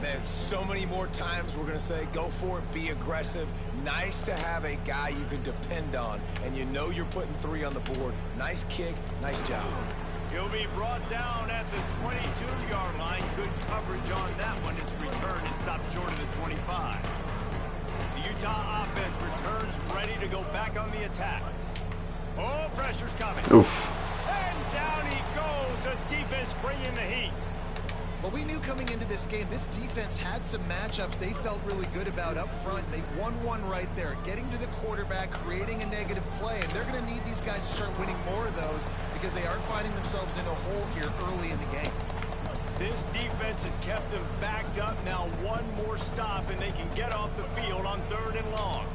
Man, so many more times we're going to say, go for it, be aggressive. Nice to have a guy you can depend on, and you know you're putting 3 on the board. Nice kick, nice job. He'll be brought down at the 22-yard line. Good coverage on that one. His return is stopped short of the 25. The Utah offense returns ready to go back on the attack. Oh, pressure's coming. Oof. And down he goes. The defense bringing the heat. Well, we knew coming into this game, this defense had some matchups they felt really good about up front. They won one right there, getting to the quarterback, creating a negative play, and they're going to need these guys to start winning more of those because they are finding themselves in a hole here early in the game. This defense has kept them backed up. Now one more stop, and they can get off the field on 3rd and long.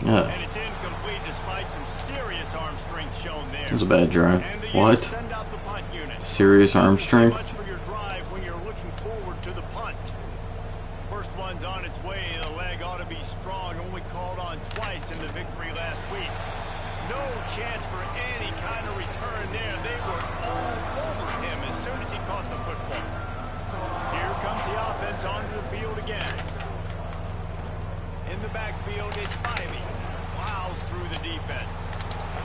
And it's incomplete despite some serious arm strength shown there. That's a bad drive. What? Send out the punt unit. Serious arm strength? Much for your drive when you're looking forward to the punt. First one's on its way. The leg ought to be strong. Only called on twice in the victory last week. No chance for any kind of return there. They were all over him as soon as he caught the football. Here comes the offense onto the field again. In the backfield, it's Spivey. Plows through the defense.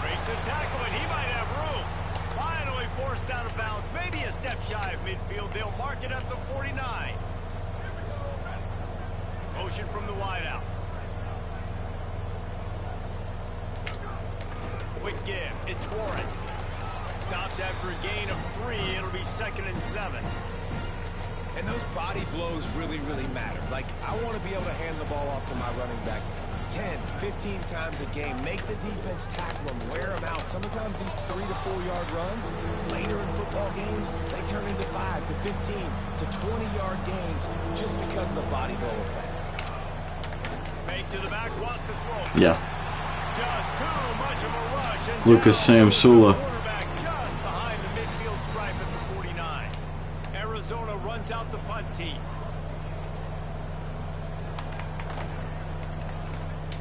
Breaks a tackle, and he might have room. Finally forced out of bounds. Maybe a step shy of midfield. They'll mark it at the 49. Motion from the wideout. Quick give. It's Warren. Stopped after a gain of 3. It'll be 2nd and 7. And those body blows really, really matter. Like, I want to be able to hand the ball off to my running back 10, 15 times a game. Make the defense tackle them, wear them out. Sometimes these 3 to 4 yard runs, later in football games, they turn into 5 to 15 to 20-yard gains just because of the body blow effect. Fake to the back, wants to throw. Yeah. Just too much of a rush. And Lucas Samsula. Quarterback just behind the midfield stripe at the 49. Arizona runs out the punt team.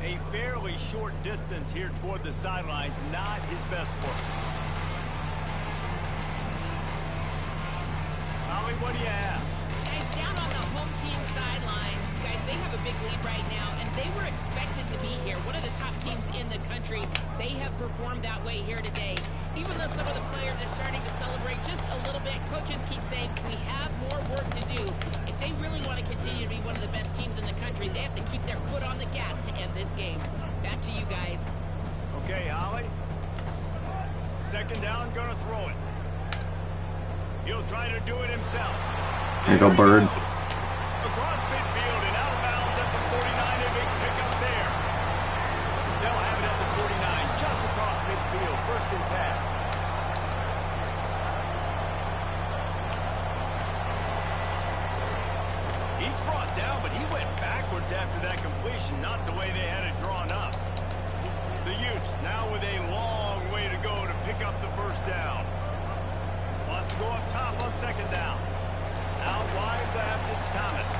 A fairly short distance here toward the sidelines, not his best work. Holly, what do you have? Guys, down on the home team sideline, guys, they have a big lead right now, and they were expected to be here. One of the top teams in the country. They have performed that way here today. Even though some of the players are starting to celebrate just a little bit, coaches keep saying we have more work to do. If they really want to continue to be one of the best teams in the country, they have to keep their foot on the gas to end this game. Back to you guys. Okay, Holly. 2nd down, gonna throw it. He'll try to do it himself. There you go, Bird. Across midfield and out of bounds at the 49. A big pickup there. They'll have it at the 49, just across midfield. 1st and 10. He's brought down, but he went backwards after that completion, not the way they had it drawn up. The Utes now with a long way to go to pick up the 1st down. Wants to go up top on 2nd down. Out wide left, it's Thomas.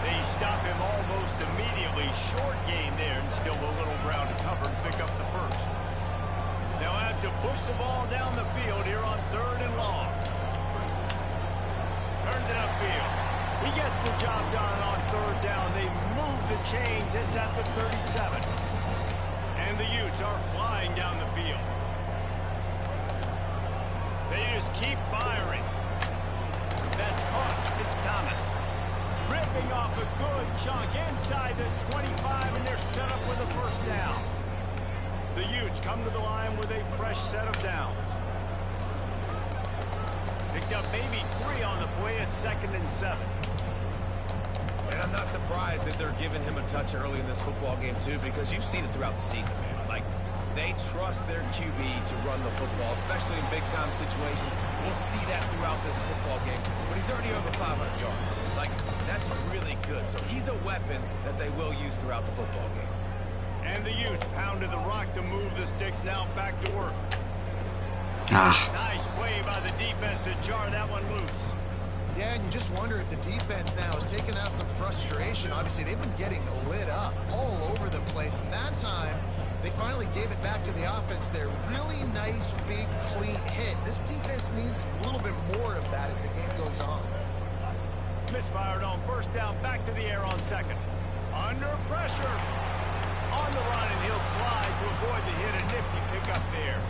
They stop him almost immediately. Short gain there, and still a little ground to cover and pick up the 1st. They'll have to push the ball down the field here on 3rd and long. Turns it upfield. He gets the job done on 3rd down. They move the chains. It's at the 37. And the Utes are flying down the field. They just keep firing. That's caught. It's Thomas. Ripping off a good chunk inside the 25, and they're set up with a 1st down. The Utes come to the line with a fresh set of downs. Picked up maybe 3 on the play at 2nd and 7. And I'm not surprised that they're giving him a touch early in this football game, too, because you've seen it throughout the season, man. Like, they trust their QB to run the football, especially in big-time situations. We'll see that throughout this football game. But he's already over 500 yards. Like, that's really good. So he's a weapon that they will use throughout the football game. And the Utes pounded the rock to move the sticks. Now back to work. Nice play by the defense to jar that one loose. Yeah, and you just wonder if the defense now is taking out some frustration. Obviously, they've been getting lit up all over the place. And that time, They finally gave it back to the offense there. Really nice, big, clean hit. This defense needs a little bit more of that as the game goes on. Misfired on first down, back to the air on second. Under pressure. On the run, and he'll slide to avoid the hit. A nifty pickup there.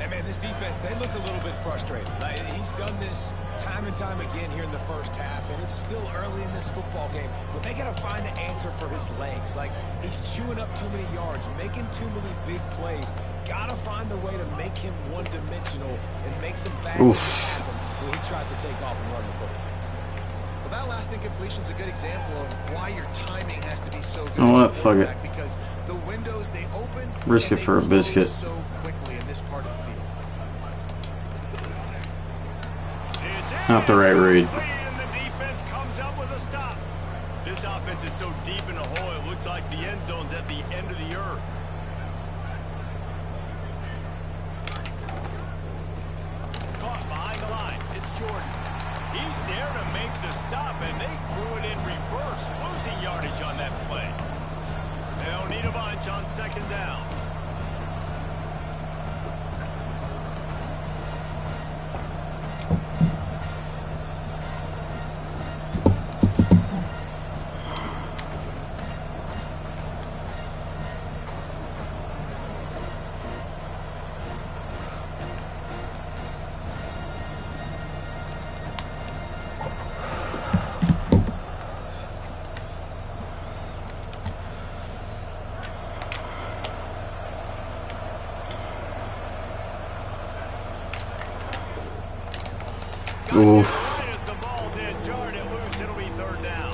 And man, this defense, they look a little bit frustrated. Like, he's done this time and time again here in the first half, and it's still early in this football game, but they got to find an answer for his legs. Like, he's chewing up too many yards, making too many big plays. Got to find a way to make him one-dimensional and make some bad things happen when he tries to take off and run the football. Well, that last incompletion is a good example of why your timing has to be so good. You know what? Fuck it. Because the windows they open, Risk it for a biscuit. So quickly in this part of the field. Not the right read. And the defense comes up with a stop. This offense is so deep in the hole, it looks like the end zone's at the end of the earth. Caught behind the line. It's Jordan. He's there to make the stop, and they threw it in reverse, losing yardage on that play. They'll need a bunch on second down. Oof. As the ball did, jarred it loose, it'll be third down.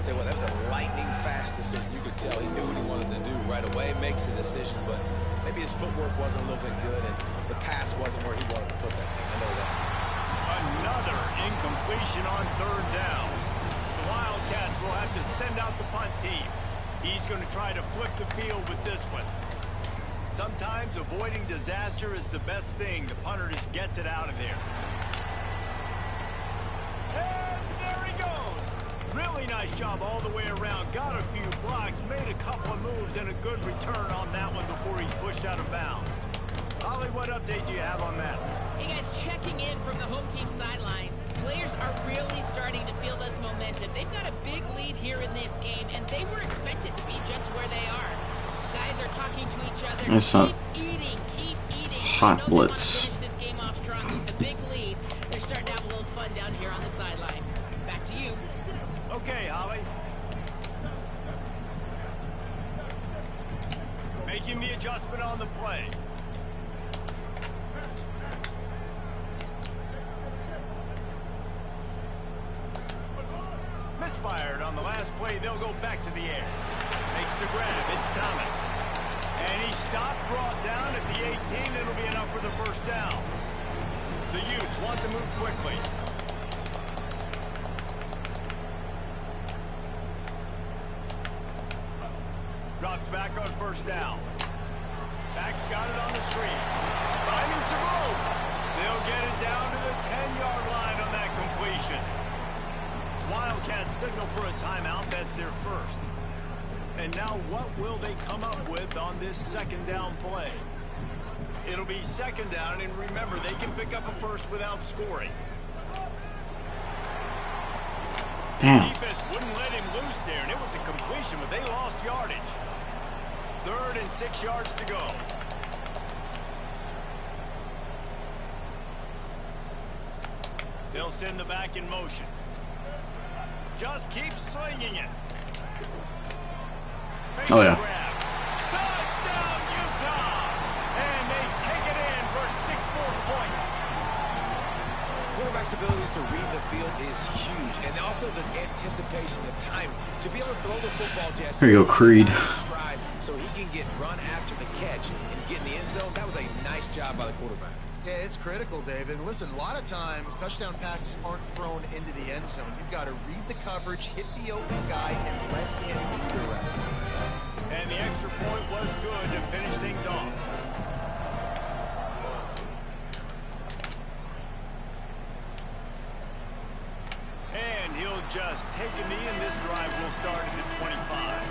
Tell you what, that was a lightning fast decision. You could tell he knew what he wanted to do right away, makes the decision, but maybe his footwork wasn't a little bit good and the pass wasn't where he wanted to put that thing. I know that. Another incompletion on third down. The Wildcats will have to send out the punt team. He's going to try to flip the field with this one. Sometimes avoiding disaster is the best thing. The punter just gets it out of there. And there he goes. Really nice job all the way around. Got a few blocks, made a couple of moves, and a good return on that one before he's pushed out of bounds. Ollie, what update do you have on that? Hey guys, checking in from the home team sidelines. Players are really starting to feel this momentum. They've got a big lead here in this game, and they were expected to be just where they are. Guys are talking to each other. That's not keep eating. hot blitz. Finish this game off strong with a big lead. They're starting to have a little fun down here on the sideline. Back to you. Okay, Holly. Making the adjustment on the play. Misfired on the last play. They'll go back to the air. Makes the grab. It's Thomas. And he stopped, brought down at the 18. It'll be enough for the first down. The Utes want to move quickly. Drops back on first down. Back's got it on the screen. Finding some room. They'll get it down to the 10-yard line on that completion. Wildcats signal for a timeout. That's their first. And now what will they come up with on this second down play? It'll be second down, and remember, they can pick up a first without scoring. Damn. Defense wouldn't let him loose there, and it was a completion, but they lost yardage. 3rd and 6 yards to go. They'll send the back in motion. Just keep slinging it. Face Oh, yeah. grab. Touchdown, Utah! And they take it in for 6 more points. Quarterback's abilities to read the field is huge, and also the anticipation, the time to be able to throw the football. Jesse, There you go, Creed. stride so he can get run after the catch and get in the end zone. That was a nice job by the quarterback. Yeah, it's critical, David. Listen, a lot of times touchdown passes aren't thrown into the end zone. You've got to read the coverage, hit the open guy, and let him redirect. And the extra point was good to finish things off. And he'll just take a knee, and this drive will start at the 25.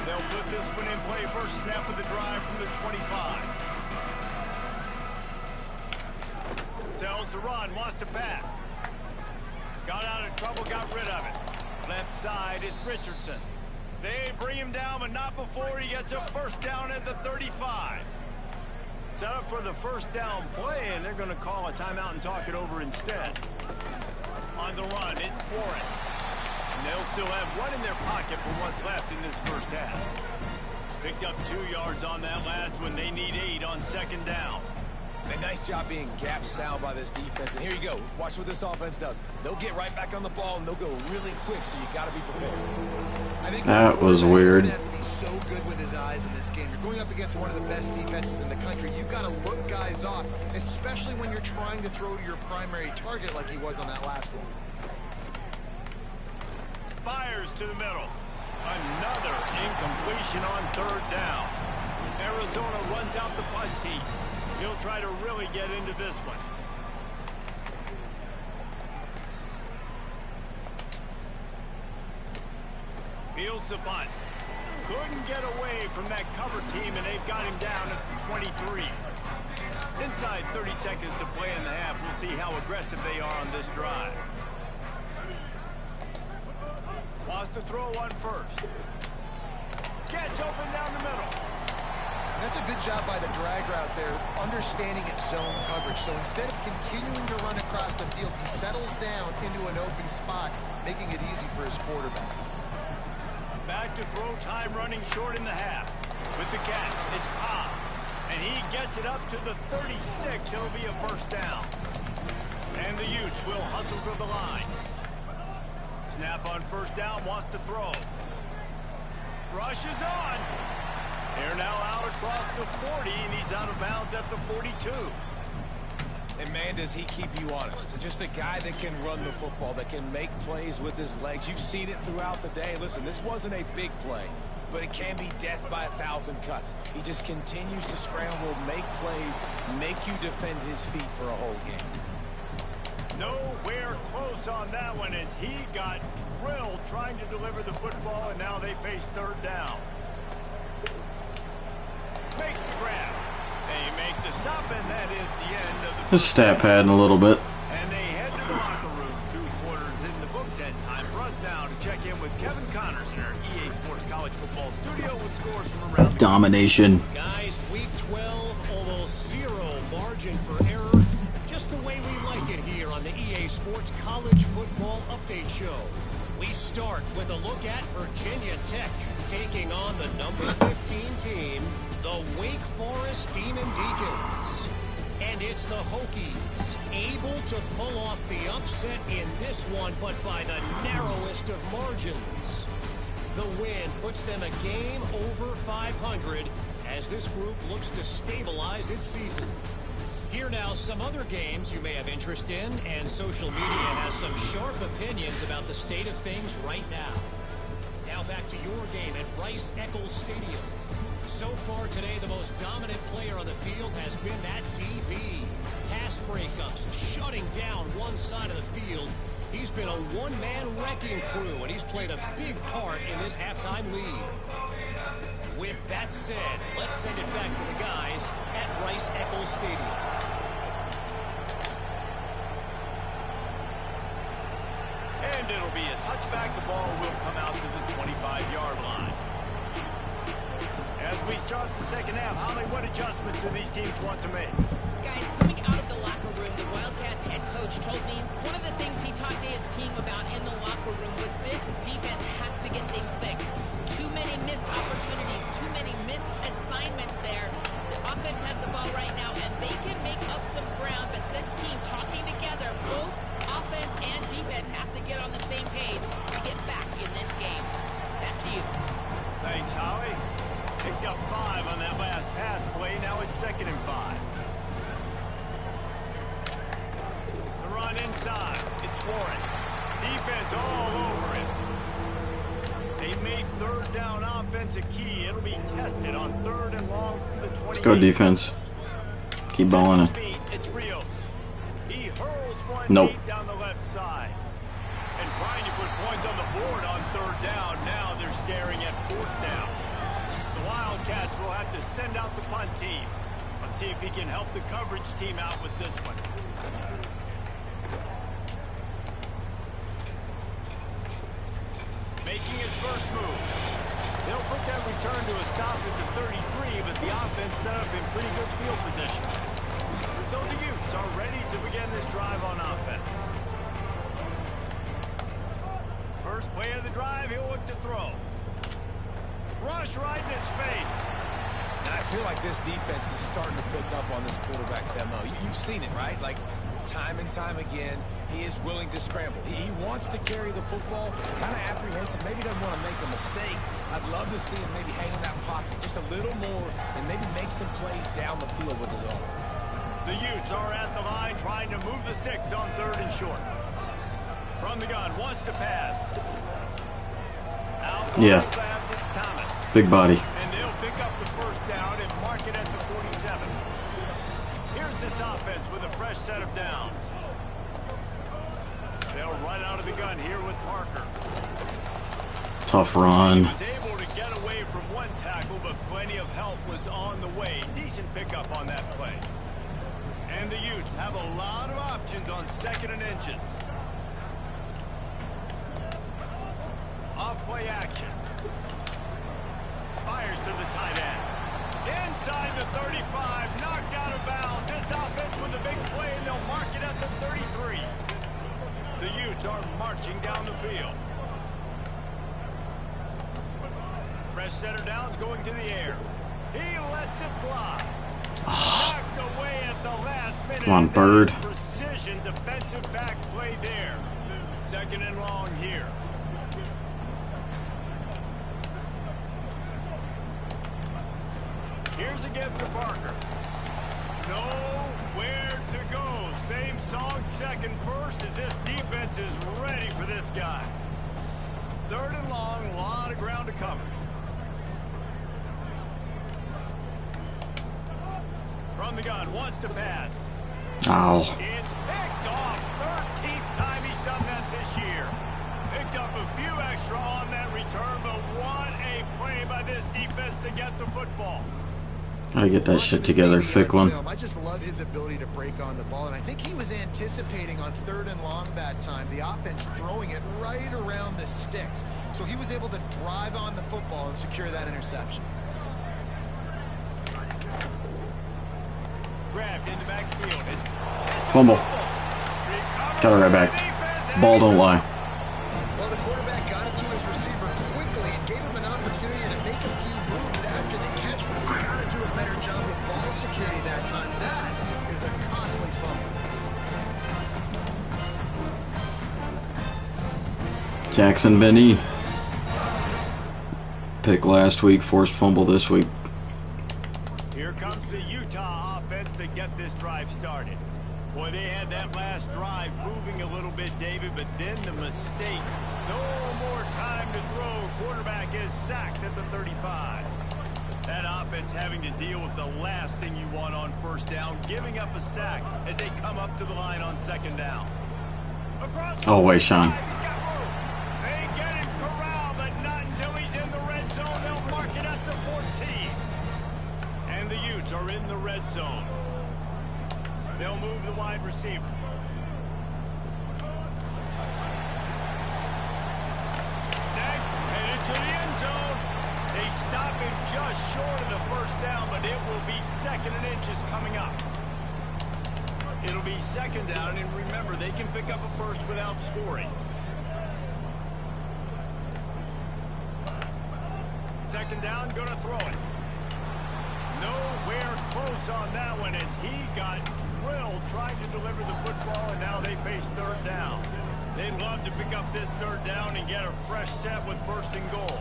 They'll put this one in play. First snap of the drive from the 25. Tells the run, wants to pass. Got out of trouble, got rid of it. Left side is Richardson. They bring him down, but not before he gets a first down at the 35. Set up for the first down play, and they're going to call a timeout and talk it over instead. On the run, it's Warren. And they'll still have one in their pocket for what's left in this first half. Picked up 2 yards on that last one. They need 8 on second down. A nice job being gap sound by this defense. And here you go. Watch what this offense does. They'll get right back on the ball, and they'll go really quick, so you got to be prepared. I think that was weird. He's going to have to be so good with his eyes in this game. You're going up against one of the best defenses in the country. You've got to look guys off, especially when you're trying to throw to your primary target like he was on that last one. Fires to the middle. Another incompletion on third down. Arizona runs out the punt team. He'll try to really get into this one. Fields the punt. Couldn't get away from that cover team, and they've got him down at the 23. Inside 30 seconds to play in the half. We'll see how aggressive they are on this drive. Wants to throw one first. Gets open down the middle. That's a good job by the drag route there, understanding its zone coverage. So instead of continuing to run across the field, he settles down into an open spot, making it easy for his quarterback. Back to throw time, running short in the half. With the catch, it's Cobb. And he gets it up to the 36. It'll be a first down. And the Utes will hustle to the line. Snap on first down, wants to throw. Rushes on. They're now out across the 40, and he's out of bounds at the 42. And man, does he keep you honest. Just a guy that can run the football, that can make plays with his legs. You've seen it throughout the day. Listen, this wasn't a big play, but it can be death by 1,000 cuts. He just continues to scramble, make plays, make you defend his feet for a whole game. Nowhere close on that one as he got drilled trying to deliver the football, and now they face third down. Makes the grab. They make the stop, and that is the end of the Just stat padding a little bit. And they head to the locker room. 2 quarters in the books, and time for us now to check in with Kevin Connors in our EA Sports College Football Studio with scores from around the Domination. Guys, week 12, almost 0 margin for error. Just the way we like it here on the EA Sports College Football Update Show. We start with a look at Virginia Tech taking on the number 15 team, the Wake Forest Demon Deacons. And it's the Hokies able to pull off the upset in this one, but by the narrowest of margins. The win puts them a game over 500 as this group looks to stabilize its season. Here now, some other games you may have interest in, and social media has some sharp opinions about the state of things right now. Now back to your game at Rice-Eccles Stadium. So far today, the most dominant player on the field has been that DB. Pass breakups, shutting down one side of the field. He's been a one-man wrecking crew, and he's played a big part in this halftime lead. With that said, let's send it back to the guys at Rice-Eccles Stadium. And it'll be a touchback. The ball will come out to the 25-yard line. As we start the second half, Holly, what adjustments do these teams want to make? Guys, coming out of the locker room, the Wildcats head coach told me one of the things he talked to his team about in the locker room was this defense has to get things fixed. Too many missed opportunities, too many missed assignments there. The offense has the ball right now, and they can make up some ground, but this team talking together, both offense and defense have to get on the same page to get back in this game. Back to you. Thanks, Holly. Picked up 5 on that last pass play. Now it's 2nd and 5. The run inside. It's Warren. Defense all over him. They've made third down offense a key. It'll be tested on 3rd and long from the 28. Let's go defense. Keep balling it. It's Rios. He hurls one Nope. deep down the left side. And trying to put points on the board on 3rd down. Now they're staring at 4th down. will have to send out the punt team. Let's see if he can help the coverage team out with this one. Making his first move. They'll put that return to a stop at the 33, but the offense set up in pretty good field position. So the Utes are ready to begin this drive on offense. First play of the drive, he'll look to throw. Rush right in his face. And I feel like this defense is starting to pick up on this quarterback's MO. You've seen it, right? Like, time and time again, he is willing to scramble. He wants to carry the football, kind of apprehensive, maybe doesn't want to make a mistake. I'd love to see him maybe hang in that pocket just a little more and maybe make some plays down the field with his own. The Utes are at the line trying to move the sticks on 3rd and short. From the gun, wants to pass. Out Yeah. left, it's Thomas. Big body. And they'll pick up the first down and mark it at the 47. Here's this offense with a fresh set of downs. They'll run out of the gun here with Parker. Tough run. He was able to get away from one tackle, but plenty of help was on the way. Decent pickup on that play. And the Utes have a lot of options on 2nd and inches. Off play action. Fires to the tight end. Inside the 35, knocked out of bounds. This offense with a big play, and they'll mark it at the 33. The Utes are marching down the field. Fresh center downs going to the air. He lets it fly. Knocked away at the last minute. Come on, Bird. Precision defensive back play there. 2nd and long here. Here's a gift to Parker. Nowhere to go. Same song, 2nd verse, as this defense is ready for this guy. 3rd and long, a lot of ground to cover. From the gun, wants to pass. Ow. It's picked off. 13th time he's done that this year. Picked up a few extra on that return, but what a play by this defense to get the football. Gotta get that shit together, Ficklin. I just love his ability to break on the ball, and I think he was anticipating on 3rd and long that time, the offense throwing it right around the sticks. So he was able to drive on the football and secure that interception. Grabbed in the backfield. Fumble. Got it right back. Ball don't lie. Well, the quarterback got it to his receiver quickly and gave him an opportunity to make a few moves after the catch, but he's got to do a better job with ball security that time. That is a costly fumble. Jackson Benny. Pick last week, forced fumble this week. Here comes the Utah offense to get this drive started. Boy, they had that last drive moving a little bit, David, but then the mistake. No more time to throw. Quarterback is sacked at the 35. That offense having to deal with the last thing you want on 1st down, giving up a sack as they come up to the line on 2nd down. Across Oh, wait, Sean. He's got room. They get him corralled, but not until he's in the red zone. They'll mark it at the 14. And the Utes are in the red zone. They'll move the wide receiver. Snag, headed to the end zone. They stop him just short of the 1st down, but it will be 2nd and inches coming up. It'll be 2nd down, and remember, they can pick up a first without scoring. 2nd down, gonna throw it. Nowhere close on that one as he got drilled trying to deliver the football, and now they face 3rd down. They'd love to pick up this 3rd down and get a fresh set with 1st and goal.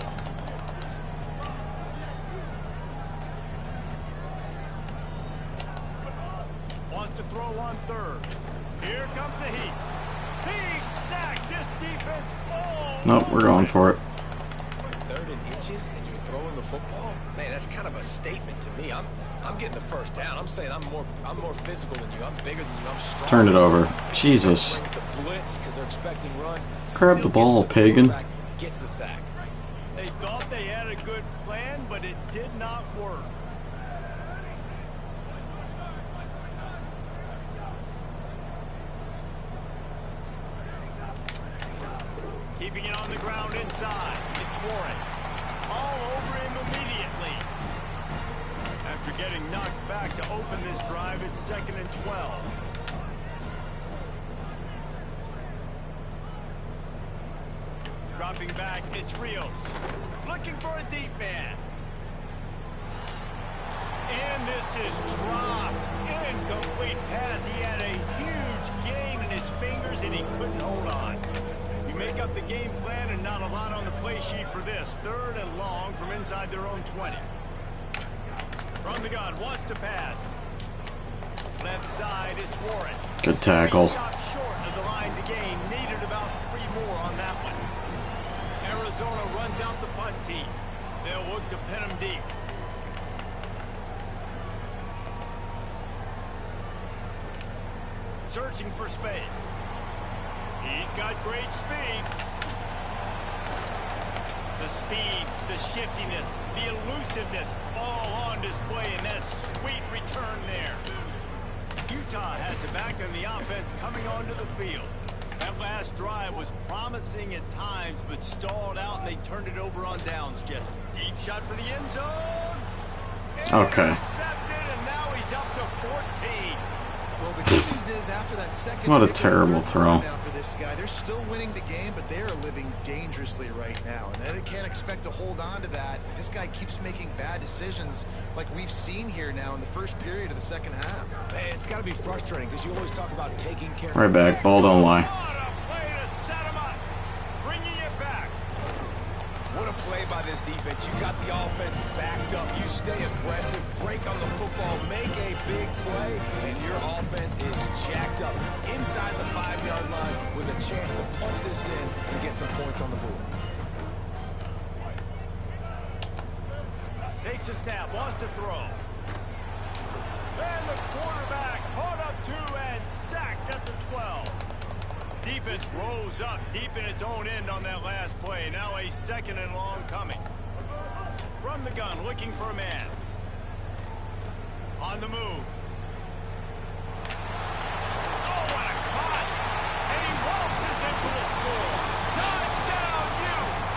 Wants to throw on 3rd. Here comes the heat. He sacked this defense. Oh, Nope, we're going for it. 3rd and inches, and you're throwing the football? Man, that's kind of a statement to me. I'm getting the 1st down. I'm saying I'm more physical than you. I'm bigger than you. I'm stronger. Turn it over. Jesus. Brings the blitz because they're expecting run. Grab the ball, pagan. Gets the sack. They thought they had a good plan, but it did not work. Keeping it on the ground inside. It's Warren. All over him immediately. After getting knocked back to open this drive, it's 2nd and 12. Dropping back, it's Rios. Looking for a deep man. And this is dropped. Incomplete pass. He had a huge gain in his fingers and he couldn't hold on. You make up the game plan and not a lot on the play sheet for this. 3rd and long from inside their own 20. From the gun, wants to pass. Left side, it's Warren. Good tackle. He stopped short of the line to gain. Needed about 3 more on that one. Arizona runs out the punt team. They'll look to pin him deep. Searching for space. He's got great speed. The speed, the shiftiness, the elusiveness, all on display in that sweet return there. Utah has it back on the offense coming onto the field. That last drive was promising at times, but stalled out, and they turned it over on downs. Just deep shot for the end zone. Okay. Intercepted, and now he's up to 14. Well, the good news is after that second, What a terrible throw. Now for this guy, they're still winning the game, but they are living dangerously right now, and they can't expect to hold on to that. This guy keeps making bad decisions, like we've seen here now in the first period of the second half. Man, it's got to be frustrating because you always talk about taking care. Right back. Ball don't lie. What a play to set him up, bringing it back. What a play by this defense. You got the offense backed up. You stay aggressive, break on the football, make a big play, and your offense is jacked up inside the 5-yard line with a chance to punch this in and get some points on the board. Takes a snap, wants to throw. And the quarterback caught up to and sacked at the 12. Defense rose up deep in its own end on that last play. Now a 2nd and long coming. From the gun, looking for a man. On the move. Oh, what a cut! And he waltzes in for the score. Touchdown, Utes!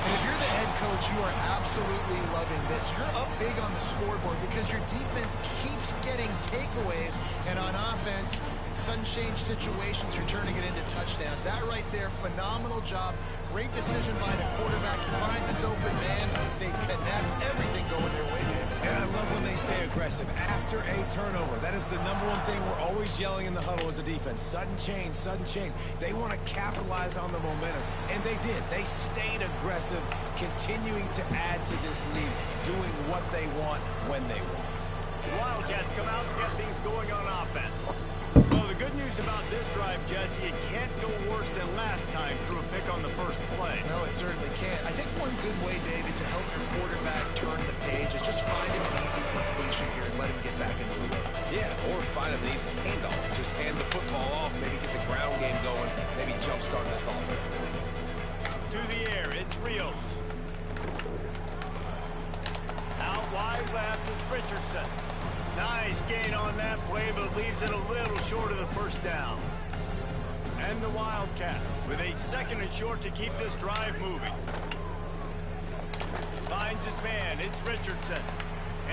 And if you're the head coach, you are absolutely loving this. You're up big on the scoreboard because your defense keeps getting takeaways, and on offense, sudden change situations, you're turning it into touchdowns. That right there, phenomenal job. Great decision by the quarterback. He finds his open man. They connect. Everything going their way, man. And I love when they stay aggressive after a turnover. That is the #1 thing we're always yelling in the huddle as a defense. Sudden change, sudden change. They want to capitalize on the momentum, and they did. They stayed aggressive, continuing to add to this lead, doing what they want when they want. The Wildcats come out to get things going on offense. Well, the good news about this drive, Jesse, it can't go worse than last time through a pick on the first play. No, it certainly can't. I think one good way, David, to help your quarterback turn the page is just find him an easy completion here and let him get back into the rhythm. Yeah, or find an easy handoff. Just hand the football off, maybe get the ground game going, maybe jumpstart this offense a little bit. To the air, it's Rios. Out wide left, it's Richardson. Nice gain on that play, but leaves it a little short of the first down. And the Wildcats with a 2nd and short to keep this drive moving. Finds his man, it's Richardson.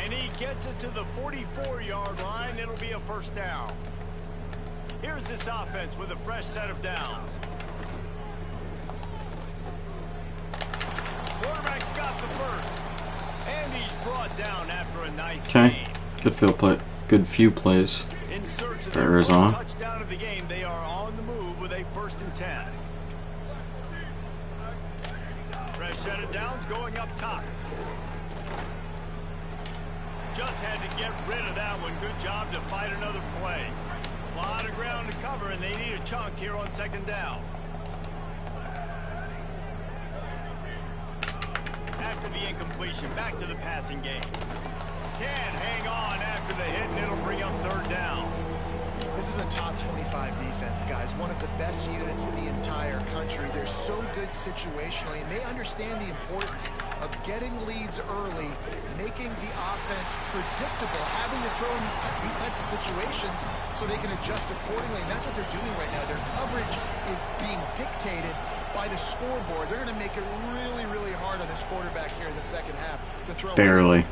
And he gets it to the 44-yard line. It'll be a first down. Here's this offense with a fresh set of downs. Quarterback's got the first. And he's brought down after a nice gain. Good field play. Good few plays In search of for their first Arizona. touchdown of the game, they are on the move with a 1st and 10. Fresh set of downs going up top. Just had to get rid of that one. Good job to fight another play. A lot of ground to cover, and they need a chunk here on 2nd down. After the incompletion, back to the passing game. Can't hang on after the hit, and it'll bring up 3rd down. This is a top 25 defense, guys. One of the best units in the entire country. They're so good situationally, and they understand the importance of getting leads early, making the offense predictable, having to throw in these types of situations so they can adjust accordingly. And that's what they're doing right now. Their coverage is being dictated by the scoreboard. They're going to make it really, really hard on this quarterback here in the second half to throw. Barely.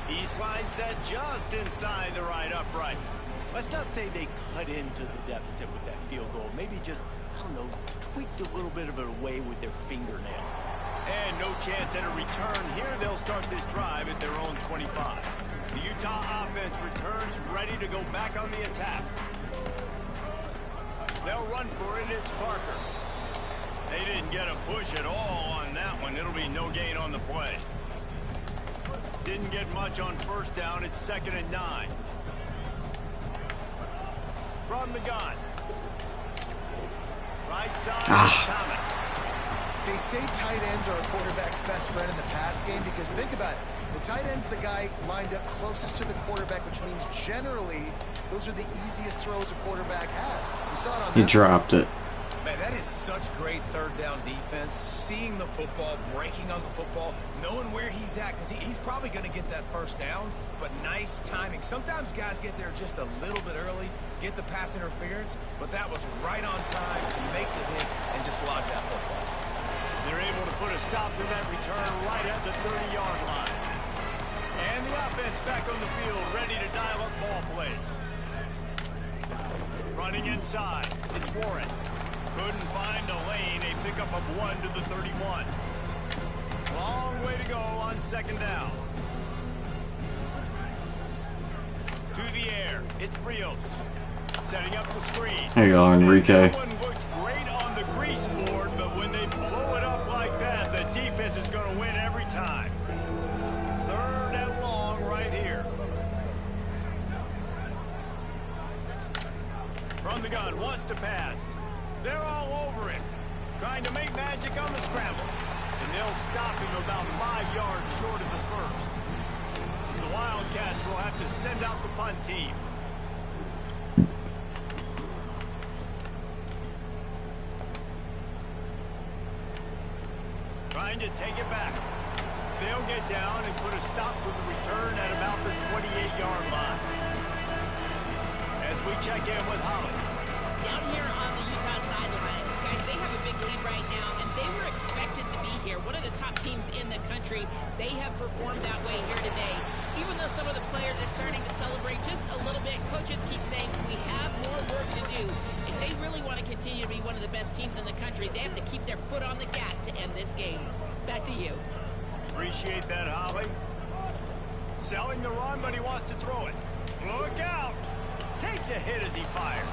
He slides that just inside the right upright. Let's not say they cut into the deficit with that field goal. Maybe just, I don't know, tweaked a little bit of it away with their fingernail. And no chance at a return here. They'll start this drive at their own 25. The Utah offense returns, ready to go back on the attack. They'll run for it. It's Parker. They didn't get a push at all on that one. It'll be no gain on the play. Didn't get much on first down. It's 2nd and 9. From the gun. Right side, Thomas. They say tight ends are a quarterback's best friend in the pass game because think about it. The tight end's the guy lined up closest to the quarterback, which means generally those are the easiest throws a quarterback has. You saw it on He dropped it. Man, that is such great third down defense. Seeing the football, breaking on the football, knowing where he's at, because he's probably going to get that first down, but nice timing. Sometimes guys get there just a little bit early, get the pass interference, but that was right on time to make the hit and just lodge that football. They're able to put a stop to that return right at the 30-yard line. And the offense back on the field, ready to dial up ball plays. Running inside, it's Warren. Couldn't find a lane, a pickup of 1 to the 31. Long way to go on 2nd down. To the air, it's Rios. Setting up the screen. There you go, Enrique. That one looked great on the grease board, but when they blow it up like that, the defense is going to win every time. 3rd and long right here. From the gun, wants to pass. They're all over him, trying to make magic on the scramble. And they'll stop him about 5 yards short of the first. The Wildcats will have to send out the punt team. Trying to take it back. They'll get down and put a stop to the return at about the 28-yard line. As we check in with Holly. Down here on the Utah sideline, guys, they have a big lead right now, and they were expected to be here. One of the top teams in the country. They have performed that way here today. Even though some of the players are starting to celebrate just a little bit, coaches keep saying we have more work to do. If they really want to continue to be one of the best teams in the country, they have to keep their foot on the gas to end this game. Back to you. Appreciate that, Holly. Selling the run, but he wants to throw it. Look out! Takes a hit as he fires.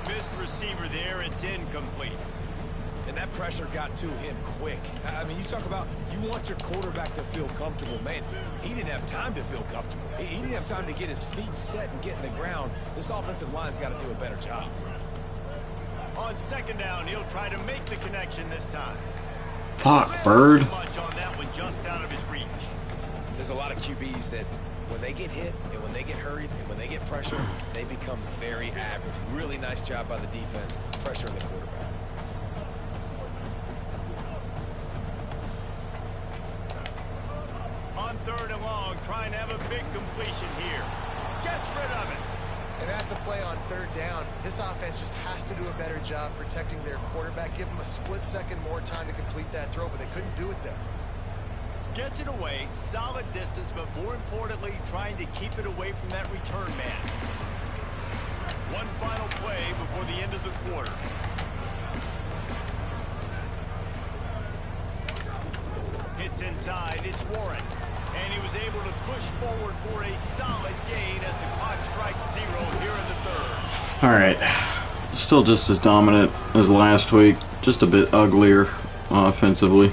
Missed receiver there, it's incomplete. And that pressure got to him quick. I mean, you talk about you want your quarterback to feel comfortable. Man, he didn't have time to feel comfortable. He didn't have time to get his feet set and get in the ground. This offensive line's got to do a better job. On 2nd down, he'll try to make the connection this time. Fuck, Bird. Too much on that one, just out of his reach. There's a lot of QBs that when they get hit and when they get hurried and when they get pressure, they become very average. Really nice job by the defense, pressuring the quarterback. On 3rd and long, trying to have a big completion here. Gets rid of it. And that's a play on 3rd down. This offense just has to do a better job protecting their quarterback. Give them a split second more time to complete that throw, but they couldn't do it there. Gets it away, solid distance, but more importantly, trying to keep it away from that return man. One final play before the end of the quarter. Hits inside, it's Warren. And he was able to push forward for a solid gain as the clock strikes 0 here in the 3rd. Alright. Still just as dominant as last week. Just a bit uglier offensively.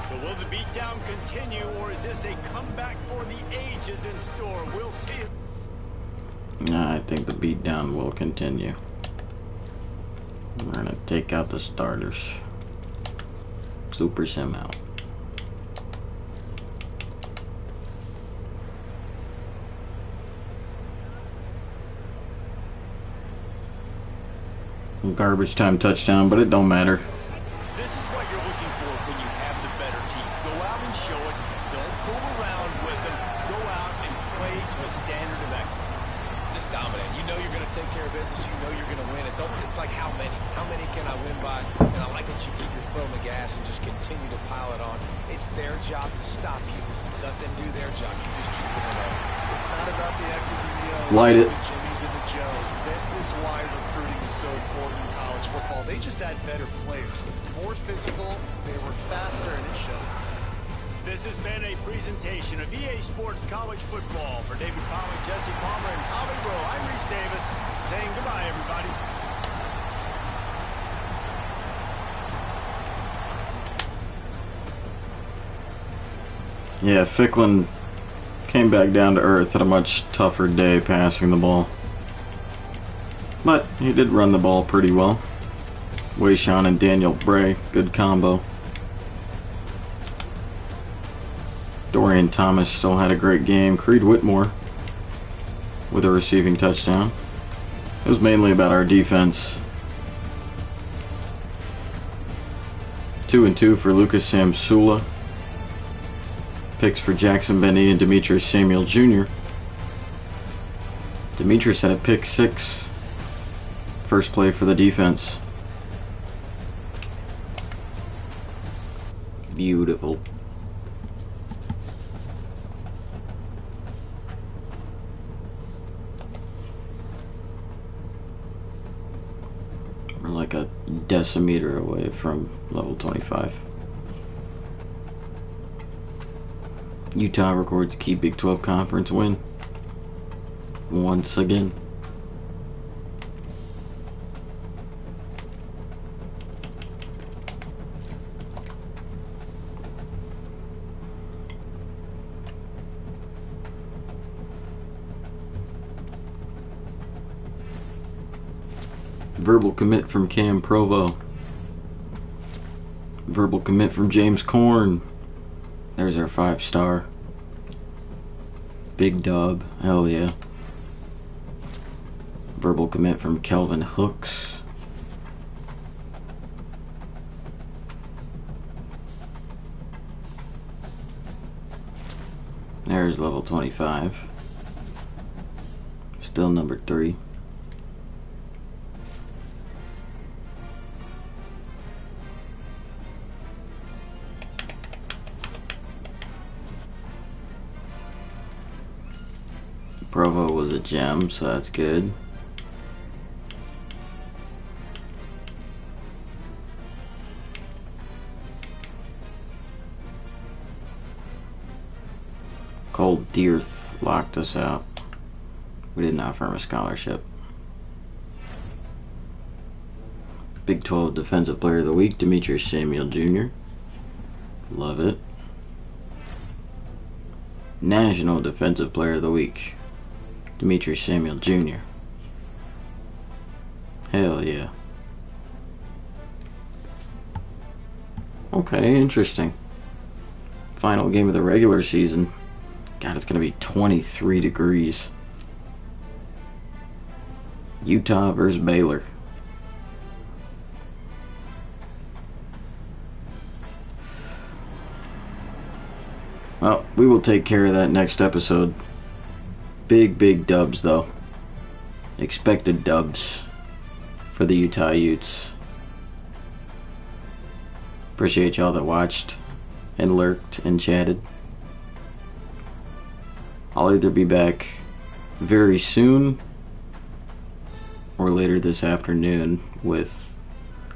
So will the beatdown continue, or is this a comeback for the ages in store? We'll see. I think the beatdown will continue. We're gonna take out the starters. Super Sim out. Garbage time touchdown, but it don't matter. This is what you're looking for when you have the better team. Go out and show it. Don't fool around with them. Go out and play to a standard of excellence. Just dominate. You know you're going to take care of business. You know you're going to win. It's like how many? How many can I win by? And I like that you keep your foot on the gas and just continue to pile it on. It's their job to stop you. Let them do their job. You just keep going on. It's not about the X's and the O's. Light it. It's the Jimmys and the Joes. This is why recruiting is so important in college football. They just had better players. More physical, they were faster, and it showed. This has been a presentation of EA Sports College Football. For David Pollack, Jesse Palmer, and Holly Rowe, I'm Reese Davis, saying goodbye, everybody. Yeah, Ficklin came back down to earth at a much tougher day passing the ball. But he did run the ball pretty well. Wayshawn and Daniel Bray, good combo. Dorian Thomas still had a great game. Creed Whitmore with a receiving touchdown. It was mainly about our defense. 2-2 for Lucas Samsula. Picks for Jackson Benny and Demetrius Samuel Jr. Demetrius had a pick 6. First play for the defense. Beautiful. We're like a decimeter away from level 25. Utah records key Big 12 conference win. Once again. Verbal commit from Cam Provo. Verbal commit from James Korn. There's our 5-star. Big dub. Hell yeah. Verbal commit from Kelvin Hooks. There's level 25. Still number 3. Provo was a gem, so that's good. Cold Dearth locked us out. We didn't offer him a scholarship. Big 12 Defensive Player of the Week, Demetrius Samuel Jr. Love it. National Defensive Player of the Week, Demetrius Samuel Jr. Hell yeah. Okay, interesting. Final game of the regular season. God, it's going to be 23 degrees. Utah versus Baylor. Well, we will take care of that next episode. Big dubs, though. Expected dubs for the Utah Utes. Appreciate y'all that watched and lurked and chatted. I'll either be back very soon or later this afternoon with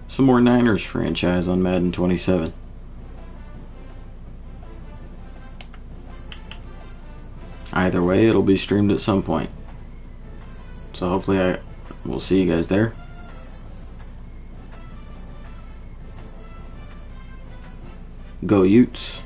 some more Niners franchise on Madden 27. Either way, it'll be streamed at some point. So hopefully we'll see you guys there. Go Utes.